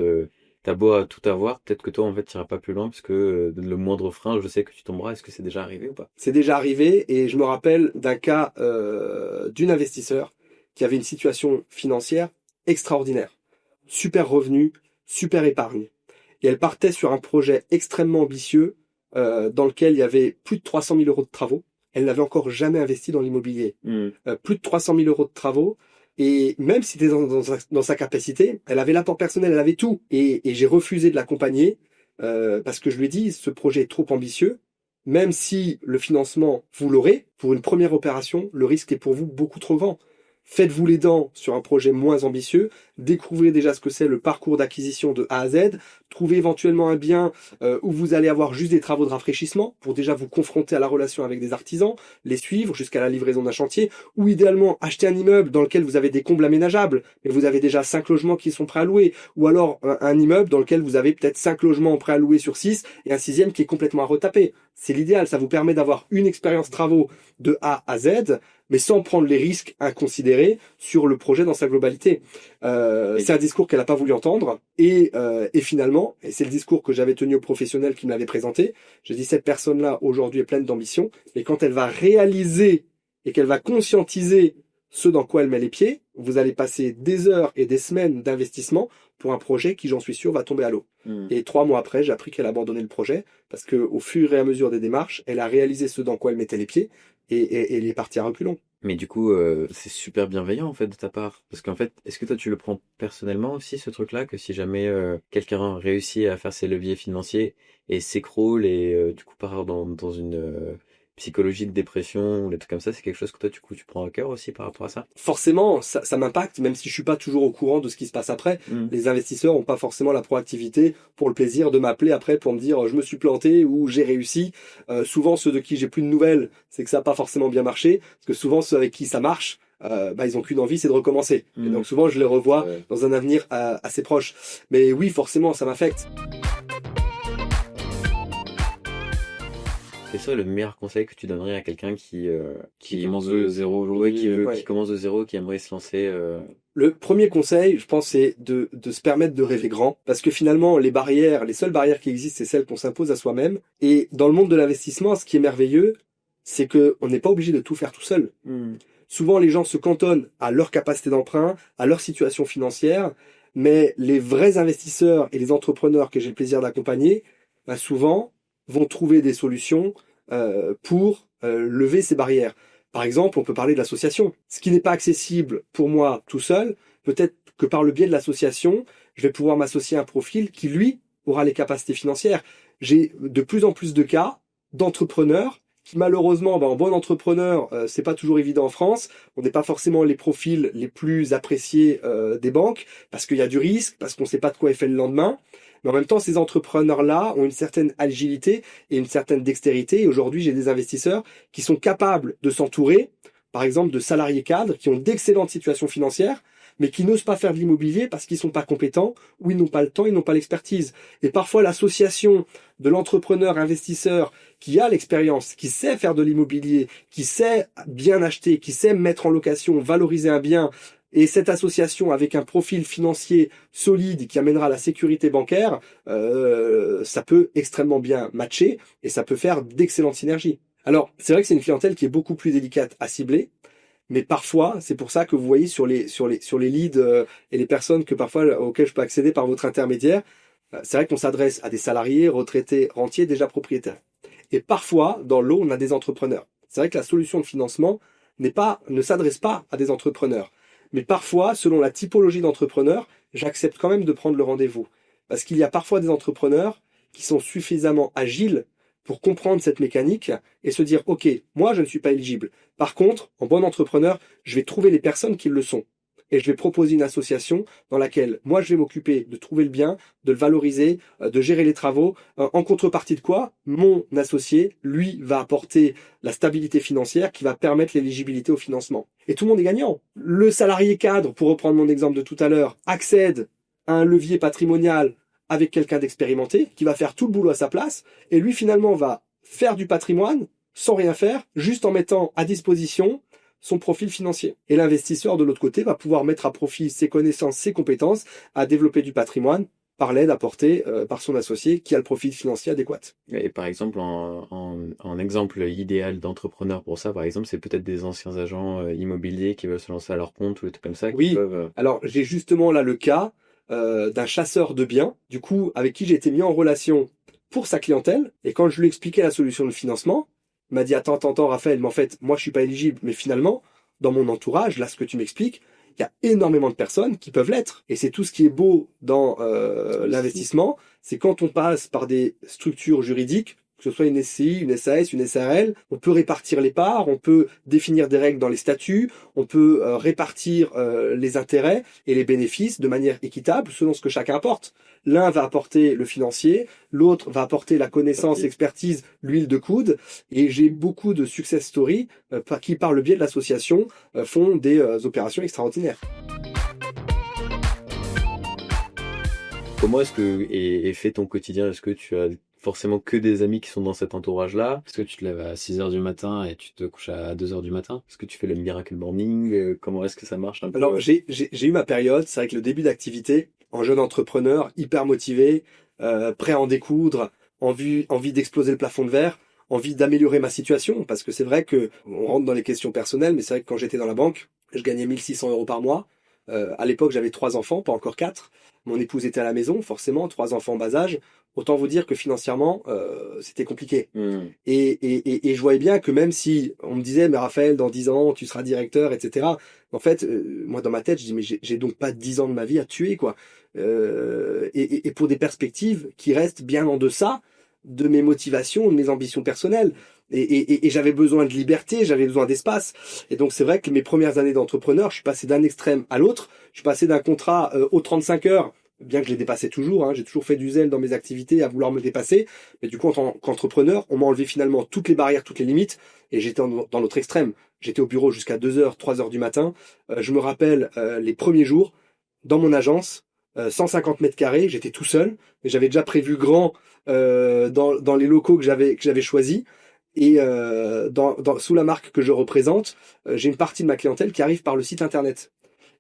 t'as beau à tout avoir, peut-être que toi, en fait, tu iras pas plus loin, parce que le moindre frein, je sais que tu tomberas. Est-ce que c'est déjà arrivé ou pas? C'est déjà arrivé, et je me rappelle d'un cas d'une investisseur qui avait une situation financière extraordinaire. Super revenu, super épargne. Et elle partait sur un projet extrêmement ambitieux, dans lequel il y avait plus de 300 000 euros de travaux. Elle n'avait encore jamais investi dans l'immobilier. Plus de 300 000 euros de travaux. Et même si c'était dans sa capacité, elle avait l'apport personnel, elle avait tout. Et j'ai refusé de l'accompagner parce que je lui ai dit, ce projet est trop ambitieux. Même si le financement, vous l'aurez, pour une première opération, le risque est pour vous beaucoup trop grand. Faites-vous les dents sur un projet moins ambitieux, découvrez déjà ce que c'est le parcours d'acquisition de A à Z, trouvez éventuellement un bien où vous allez avoir juste des travaux de rafraîchissement pour déjà vous confronter à la relation avec des artisans, les suivre jusqu'à la livraison d'un chantier, ou idéalement acheter un immeuble dans lequel vous avez des combles aménageables, mais vous avez déjà 5 logements qui sont prêts à louer, ou alors un immeuble dans lequel vous avez peut-être 5 logements prêts à louer sur 6 et un 6e qui est complètement à retaper. C'est l'idéal, ça vous permet d'avoir une expérience travaux de A à Z, mais sans prendre les risques inconsidérés sur le projet dans sa globalité. C'est un discours qu'elle n'a pas voulu entendre, et finalement, et c'est le discours que j'avais tenu aux professionnels qui me l'avaient présenté, j'ai dit cette personne-là aujourd'hui est pleine d'ambition, mais quand elle va réaliser et qu'elle va conscientiser ce dans quoi elle met les pieds, vous allez passer des heures et des semaines d'investissement pour un projet qui, j'en suis sûr, va tomber à l'eau. Et 3 mois après, j'ai appris qu'elle abandonnait le projet parce que, au fur et à mesure des démarches, elle a réalisé ce dans quoi elle mettait les pieds et elle est partie à reculons. Mais du coup, c'est super bienveillant en fait de ta part. Parce qu'en fait, est-ce que toi tu le prends personnellement aussi ce truc-là, que si jamais quelqu'un réussit à faire ses leviers financiers et s'écroule et du coup part dans une psychologie de dépression ou des trucs comme ça, c'est quelque chose que toi du coup tu prends à cœur aussi par rapport à ça? Forcément, ça m'impacte, même si je suis pas toujours au courant de ce qui se passe après. Les investisseurs ont pas forcément la proactivité pour le plaisir de m'appeler après pour me dire je me suis planté ou j'ai réussi. Souvent ceux de qui j'ai plus de nouvelles, c'est que ça a pas forcément bien marché, parce que souvent ceux avec qui ça marche, ils ont qu'une envie, c'est de recommencer. Et donc souvent je les revois dans un avenir assez proche. Mais oui, forcément, ça m'affecte. C'est ça le meilleur conseil que tu donnerais à quelqu'un qui commence de zéro aujourd'hui, qui commence de zéro, qui aimerait se lancer Le premier conseil, je pense, c'est de se permettre de rêver grand, parce que finalement, les seules barrières qui existent, c'est celles qu'on s'impose à soi-même. Et dans le monde de l'investissement, ce qui est merveilleux, c'est que on n'est pas obligé de tout faire tout seul. Souvent, les gens se cantonnent à leur capacité d'emprunt, à leur situation financière, mais les vrais investisseurs et les entrepreneurs que j'ai le plaisir d'accompagner, souvent, vont trouver des solutions pour lever ces barrières. Par exemple, on peut parler de l'association. Ce qui n'est pas accessible pour moi tout seul, peut-être que par le biais de l'association, je vais pouvoir m'associer à un profil qui, lui, aura les capacités financières. J'ai de plus en plus de cas d'entrepreneurs qui, malheureusement, en bon entrepreneur, c'est pas toujours évident en France. On n'est pas forcément les profils les plus appréciés des banques parce qu'il y a du risque, parce qu'on ne sait pas de quoi est fait le lendemain. Mais en même temps, ces entrepreneurs-là ont une certaine agilité et une certaine dextérité. Et aujourd'hui, j'ai des investisseurs qui sont capables de s'entourer, par exemple, de salariés cadres qui ont d'excellentes situations financières, mais qui n'osent pas faire de l'immobilier parce qu'ils sont pas compétents, ou ils n'ont pas le temps, ils n'ont pas l'expertise. Et parfois, l'association de l'entrepreneur investisseur qui a l'expérience, qui sait faire de l'immobilier, qui sait bien acheter, qui sait mettre en location, valoriser un bien, et cette association avec un profil financier solide qui amènera à la sécurité bancaire, ça peut extrêmement bien matcher et ça peut faire d'excellentes synergies. Alors, c'est vrai que c'est une clientèle qui est beaucoup plus délicate à cibler, mais parfois, c'est pour ça que vous voyez sur les leads et les personnes que parfois auxquelles je peux accéder par votre intermédiaire, c'est vrai qu'on s'adresse à des salariés, retraités, rentiers, déjà propriétaires. Et parfois, dans l'eau, on a des entrepreneurs. C'est vrai que la solution de financement ne s'adresse pas à des entrepreneurs. Mais parfois, selon la typologie d'entrepreneur, j'accepte quand même de prendre le rendez-vous. Parce qu'il y a parfois des entrepreneurs qui sont suffisamment agiles pour comprendre cette mécanique et se dire « Ok, moi je ne suis pas éligible. Par contre, en bon entrepreneur, je vais trouver les personnes qui le sont. Et je vais proposer une association dans laquelle moi je vais m'occuper de trouver le bien, de le valoriser, de gérer les travaux. En contrepartie de quoi, mon associé, lui, va apporter la stabilité financière qui va permettre l'éligibilité au financement. Et tout le monde est gagnant. Le salarié cadre, pour reprendre mon exemple de tout à l'heure, accède à un levier patrimonial avec quelqu'un d'expérimenté qui va faire tout le boulot à sa place et lui finalement va faire du patrimoine sans rien faire, juste en mettant à disposition son profil financier. Et l'investisseur de l'autre côté va pouvoir mettre à profit ses connaissances, ses compétences à développer du patrimoine par l'aide apportée par son associé qui a le profil financier adéquat. Et par exemple, en exemple idéal d'entrepreneur pour ça, par exemple, c'est peut-être des anciens agents immobiliers qui veulent se lancer à leur compte ou des trucs comme ça. Oui, alors j'ai justement là le cas d'un chasseur de biens, du coup, avec qui j'ai été mis en relation pour sa clientèle. Et quand je lui expliquais la solution de financement, il m'a dit, attends, Raphaël, mais en fait, moi, je suis pas éligible. Mais finalement, dans mon entourage, là, ce que tu m'expliques, il y a énormément de personnes qui peuvent l'être. Et c'est tout ce qui est beau dans l'investissement, c'est quand on passe par des structures juridiques, que ce soit une SCI, une SAS, une SARL, on peut répartir les parts, on peut définir des règles dans les statuts, on peut répartir les intérêts et les bénéfices de manière équitable selon ce que chacun apporte. L'un va apporter le financier, l'autre va apporter la connaissance, l'expertise, l'huile de coude. Et j'ai beaucoup de success stories qui, par le biais de l'association, font des opérations extraordinaires. Comment est-ce que est fait ton quotidien? Est-ce que tu as forcément que des amis qui sont dans cet entourage-là? Est-ce que tu te lèves à 6h du matin et tu te couches à 2h du matin? Est-ce que tu fais le miracle morning? Comment est-ce que ça marche un peu? Alors, j'ai eu ma période, c'est vrai que le début d'activité, en jeune entrepreneur, hyper motivé, prêt à en découdre, envie d'exploser le plafond de verre, envie d'améliorer ma situation, parce que c'est vrai que on rentre dans les questions personnelles, mais c'est vrai que quand j'étais dans la banque, je gagnais 1 600 € par mois. À l'époque, j'avais 3 enfants, pas encore 4. Mon épouse était à la maison, forcément, 3 enfants en bas âge. Autant vous dire que financièrement, c'était compliqué. Et je voyais bien que même si on me disait, mais Raphaël, dans 10 ans, tu seras directeur, etc. En fait, moi, dans ma tête, je dis, mais j'ai donc pas 10 ans de ma vie à tuer, quoi. Et pour des perspectives qui restent bien en deçà de mes motivations, de mes ambitions personnelles. Et j'avais besoin de liberté, j'avais besoin d'espace. Et donc c'est vrai que mes premières années d'entrepreneur, je suis passé d'un extrême à l'autre. Je suis passé d'un contrat aux 35 heures, bien que je les dépassais toujours, hein, j'ai toujours fait du zèle dans mes activités à vouloir me dépasser. Mais du coup, en tant qu'entrepreneur, on m'a enlevé finalement toutes les barrières, toutes les limites. Et j'étais dans l'autre extrême. J'étais au bureau jusqu'à 2h, 3h du matin. Je me rappelle les premiers jours, dans mon agence, 150 mètres carrés, j'étais tout seul. Mais j'avais déjà prévu grand dans les locaux que j'avais choisis. Et sous la marque que je représente, j'ai une partie de ma clientèle qui arrive par le site internet.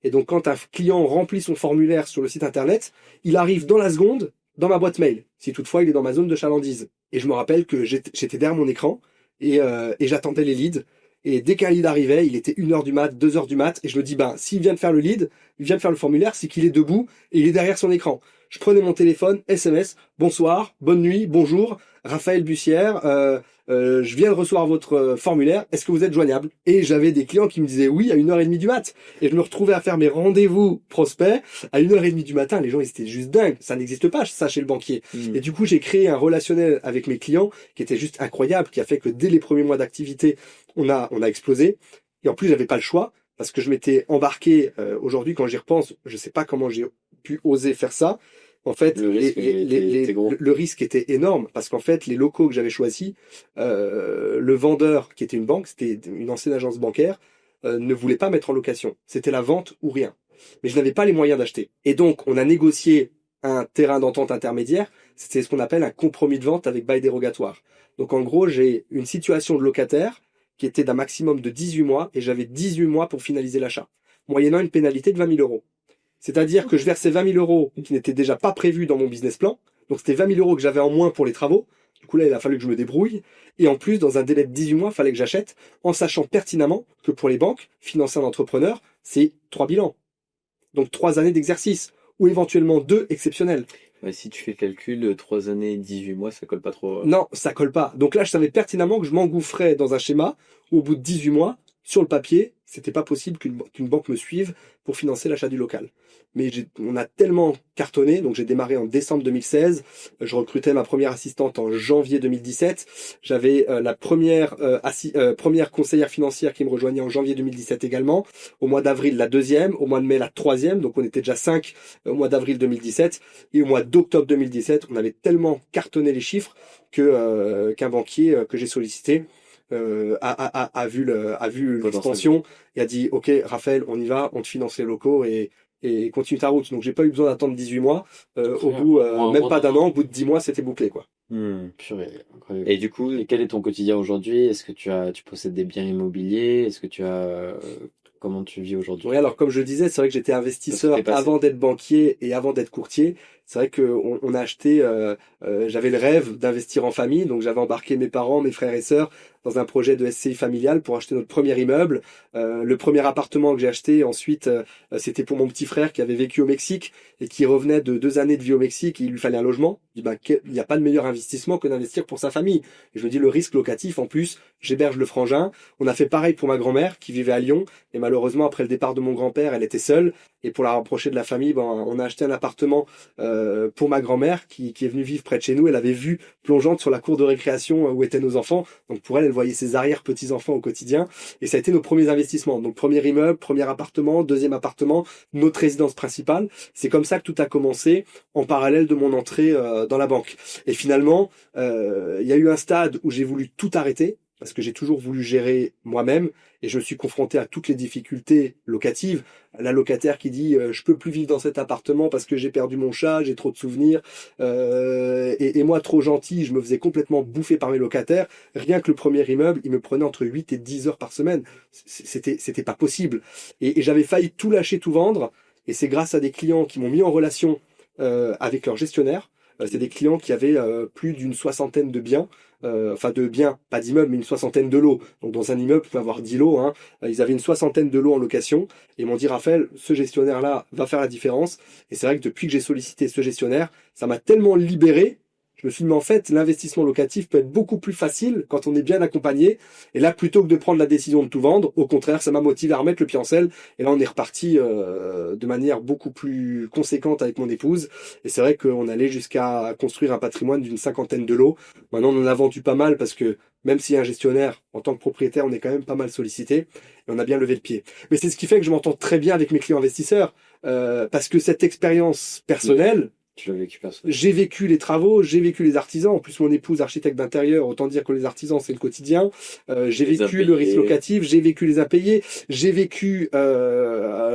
Et donc quand un client remplit son formulaire sur le site internet, il arrive dans la seconde dans ma boîte mail, si toutefois il est dans ma zone de chalandise. Et je me rappelle que j'étais derrière mon écran et j'attendais les leads. Et dès qu'un lead arrivait, il était 1h du mat, 2h du mat, et je me dis, s'il vient de faire le lead, il vient de faire le formulaire, c'est qu'il est debout et il est derrière son écran. Je prenais mon téléphone, SMS, bonsoir, bonne nuit, bonjour, Raphaël Bussière, je viens de recevoir votre formulaire, est-ce que vous êtes joignable? Et j'avais des clients qui me disaient oui à 1h30 du mat. Et je me retrouvais à faire mes rendez-vous prospects à 1h30 du matin. Les gens, ils étaient juste dingues. Ça n'existe pas, ça, chez le banquier. Et du coup, j'ai créé un relationnel avec mes clients qui était juste incroyable, qui a fait que dès les premiers mois d'activité, on a explosé. Et en plus, j'avais pas le choix parce que je m'étais embarqué, aujourd'hui, quand j'y repense, je sais pas comment j'ai pu oser faire ça. En fait, le risque était énorme parce qu'en fait, les locaux que j'avais choisis, le vendeur, qui était une banque, c'était une ancienne agence bancaire, ne voulait pas mettre en location. C'était la vente ou rien. Mais je n'avais pas les moyens d'acheter. Et donc, on a négocié un terrain d'entente intermédiaire. C'était ce qu'on appelle un compromis de vente avec bail dérogatoire. Donc, en gros, j'ai une situation de locataire qui était d'un maximum de 18 mois et j'avais 18 mois pour finaliser l'achat, moyennant une pénalité de 20 000 euros. C'est-à-dire que je versais 20 000 euros qui n'étaient déjà pas prévus dans mon business plan. Donc, c'était 20 000 euros que j'avais en moins pour les travaux. Du coup, là, il a fallu que je me débrouille. Et en plus, dans un délai de 18 mois, il fallait que j'achète, en sachant pertinemment que pour les banques, financer un entrepreneur, c'est 3 bilans. Donc, 3 années d'exercice, ou éventuellement 2 exceptionnels. Ouais, si tu fais le calcul, 3 années, 18 mois, ça colle pas trop. Non, ça colle pas. Donc là, je savais pertinemment que je m'engouffrais dans un schéma où, au bout de 18 mois, sur le papier, c'était pas possible qu'une banque me suive pour financer l'achat du local. Mais on a tellement cartonné, donc j'ai démarré en décembre 2016, je recrutais ma première assistante en janvier 2017, j'avais la première conseillère financière qui me rejoignait en janvier 2017 également, au mois d'avril la deuxième, au mois de mai la troisième, donc on était déjà 5 au mois d'avril 2017, et au mois d'octobre 2017, on avait tellement cartonné les chiffres qu'un banquier que j'ai sollicité a vu l'expansion et a dit ok Raphaël, on y va, on te finance les locaux et continue ta route. Donc j'ai pas eu besoin d'attendre 18 mois. Au bout même pas d'un an, au bout de 10 mois, c'était bouclé quoi. Purée, incroyable. Et du coup, quel est ton quotidien aujourd'hui? Est-ce que tu possèdes des biens immobiliers? Est-ce que comment tu vis aujourd'hui? Oui, alors comme je le disais, c'est vrai que j'étais investisseur avant d'être banquier et avant d'être courtier. C'est vrai que on a acheté, j'avais le rêve d'investir en famille, donc j'avais embarqué mes parents, mes frères et sœurs dans un projet de SCI familial pour acheter notre premier immeuble. Le premier appartement que j'ai acheté ensuite, c'était pour mon petit frère qui avait vécu au Mexique et qui revenait de 2 années de vie au Mexique et il lui fallait un logement. Je dis, il n'y a pas de meilleur investissement que d'investir pour sa famille. Et je me dis, le risque locatif, en plus, j'héberge le frangin. On a fait pareil pour ma grand-mère qui vivait à Lyon et malheureusement, après le départ de mon grand-père, elle était seule. Et pour la rapprocher de la famille, on a acheté un appartement pour ma grand-mère qui est venue vivre près de chez nous. Elle avait vue plongeante sur la cour de récréation où étaient nos enfants. Donc pour elle, elle voyait ses arrière-petits-enfants au quotidien. Et ça a été nos premiers investissements. Donc premier immeuble, premier appartement, deuxième appartement, notre résidence principale. C'est comme ça que tout a commencé en parallèle de mon entrée dans la banque. Et finalement, il y a eu un stade où j'ai voulu tout arrêter parce que j'ai toujours voulu gérer moi-même et je me suis confronté à toutes les difficultés locatives. La locataire qui dit je peux plus vivre dans cet appartement parce que j'ai perdu mon chat, j'ai trop de souvenirs et moi trop gentil, je me faisais complètement bouffer par mes locataires. Rien que le premier immeuble, il me prenait entre 8 et 10 heures par semaine. C'était pas possible. Et j'avais failli tout lâcher, tout vendre et c'est grâce à des clients qui m'ont mis en relation avec leur gestionnaire. C'est des clients qui avaient plus d'une soixantaine de biens, enfin de biens, pas d'immeubles, mais une soixantaine de lots. Donc dans un immeuble, il peut y avoir 10 lots. Hein. Ils avaient une soixantaine de lots en location. Et ils m'ont dit, Raphaël, ce gestionnaire-là va faire la différence. Et c'est vrai que depuis que j'ai sollicité ce gestionnaire, ça m'a tellement libéré. Je me suis dit, mais en fait, l'investissement locatif peut être beaucoup plus facile quand on est bien accompagné. Et là, plutôt que de prendre la décision de tout vendre, au contraire, ça m'a motivé à remettre le pied en selle. Et là, on est reparti de manière beaucoup plus conséquente avec mon épouse. Et c'est vrai qu'on allait jusqu'à construire un patrimoine d'une 50aine de lots. Maintenant, on en a vendu pas mal parce que même s'il y a un gestionnaire, en tant que propriétaire, on est quand même pas mal sollicité. Et on a bien levé le pied. Mais c'est ce qui fait que je m'entends très bien avec mes clients investisseurs. Parce que cette expérience personnelle... J'ai vécu les travaux, j'ai vécu les artisans. En plus, mon épouse architecte d'intérieur, autant dire que les artisans, c'est le quotidien. J'ai vécu le risque locatif, j'ai vécu les impayés, j'ai vécu,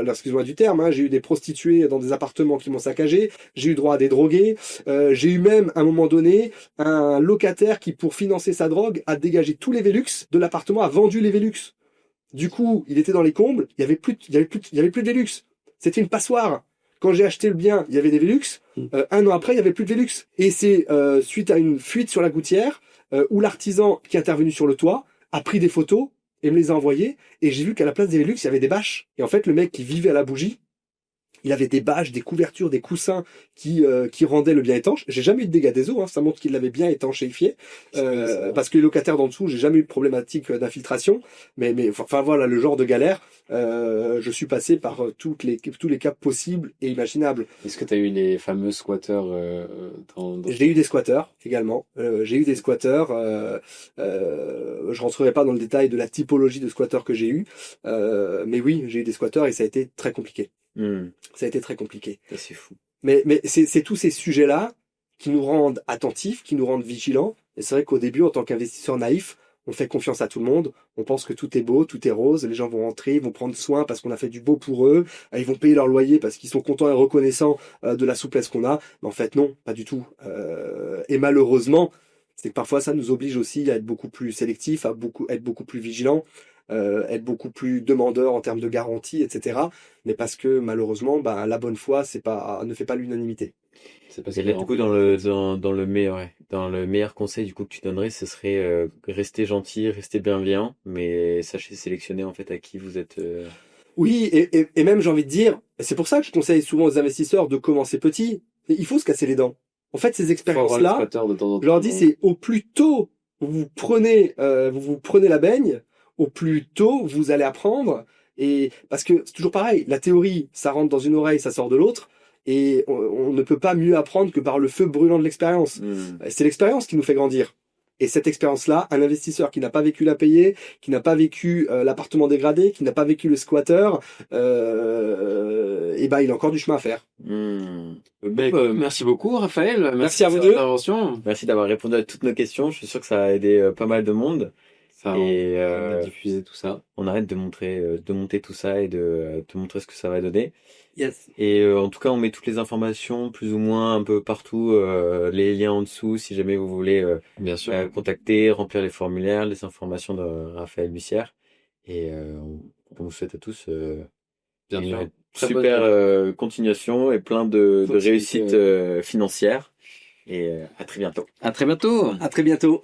excuse-moi du terme, hein, j'ai eu des prostituées dans des appartements qui m'ont saccagé, j'ai eu droit à des drogués, j'ai eu même, à un moment donné, un locataire qui, pour financer sa drogue, a dégagé tous les Velux de l'appartement, a vendu les Velux. Du coup, il était dans les combles, il y avait plus de Velux. C'était une passoire. Quand j'ai acheté le bien, il y avait des Velux. 1 an après, il y avait plus de Velux. Et c'est suite à une fuite sur la gouttière où l'artisan qui est intervenu sur le toit a pris des photos et me les a envoyées. Et j'ai vu qu'à la place des Velux, il y avait des bâches. Et en fait, le mec qui vivait à la bougie, Il avait des bâches, des couvertures, des coussins qui rendaient le bien étanche. J'ai jamais eu de dégâts des eaux, hein, ça montre qu'il l'avait bien étanchéifié. Parce que les locataires d'en dessous, j'ai jamais eu de problématique d'infiltration. Mais enfin voilà, le genre de galère, je suis passé par tous les cas possibles et imaginables. Est-ce que tu as eu les fameux squatteurs J'ai eu des squatteurs également. J'ai eu des squatteurs. Je rentrerai pas dans le détail de la typologie de squatteurs que j'ai eu, mais oui, j'ai eu des squatteurs et ça a été très compliqué. Ça a été très compliqué. Ça, c'est fou. Mais c'est tous ces sujets-là qui nous rendent attentifs, qui nous rendent vigilants. Et c'est vrai qu'au début, en tant qu'investisseur naïf, on fait confiance à tout le monde. On pense que tout est beau, tout est rose. Les gens vont rentrer, ils vont prendre soin parce qu'on a fait du beau pour eux. Ils vont payer leur loyer parce qu'ils sont contents et reconnaissants de la souplesse qu'on a. Mais en fait, non, pas du tout. Et malheureusement, c'est que parfois, ça nous oblige aussi à être beaucoup plus sélectif, être beaucoup plus vigilant, être beaucoup plus demandeur en termes de garantie, etc. Mais parce que malheureusement, la bonne foi, ne fait pas l'unanimité. Et là, du coup, dans le meilleur conseil du coup que tu donnerais, ce serait rester gentil, rester bienveillant, mais sachez sélectionner en fait à qui vous êtes. Oui, et même j'ai envie de dire, c'est pour ça que je conseille souvent aux investisseurs de commencer petit. Il faut se casser les dents. En fait, ces expériences-là, je leur dis, c'est au plus tôt vous prenez la baigne, au plus tôt vous allez apprendre. Et parce que c'est toujours pareil, la théorie, ça rentre dans une oreille, ça sort de l'autre. Et on ne peut pas mieux apprendre que par le feu brûlant de l'expérience. C'est l'expérience qui nous fait grandir. Et cette expérience-là, un investisseur qui n'a pas vécu la payer, qui n'a pas vécu l'appartement dégradé, qui n'a pas vécu le squatter, il a encore du chemin à faire. Merci beaucoup, Raphaël. Merci à vous deux. Merci d'avoir répondu à toutes nos questions. Je suis sûr que ça a aidé pas mal de monde. On a diffusé tout ça. On arrête de monter tout ça et de te montrer ce que ça va donner. Yes. Et en tout cas, on met toutes les informations plus ou moins un peu partout, les liens en dessous si jamais vous voulez bien sûr contacter, remplir les formulaires, les informations de Raphaël Bussière. Et on vous souhaite à tous une super continuation et plein de réussites financières. Et à très bientôt. À très bientôt. À très bientôt.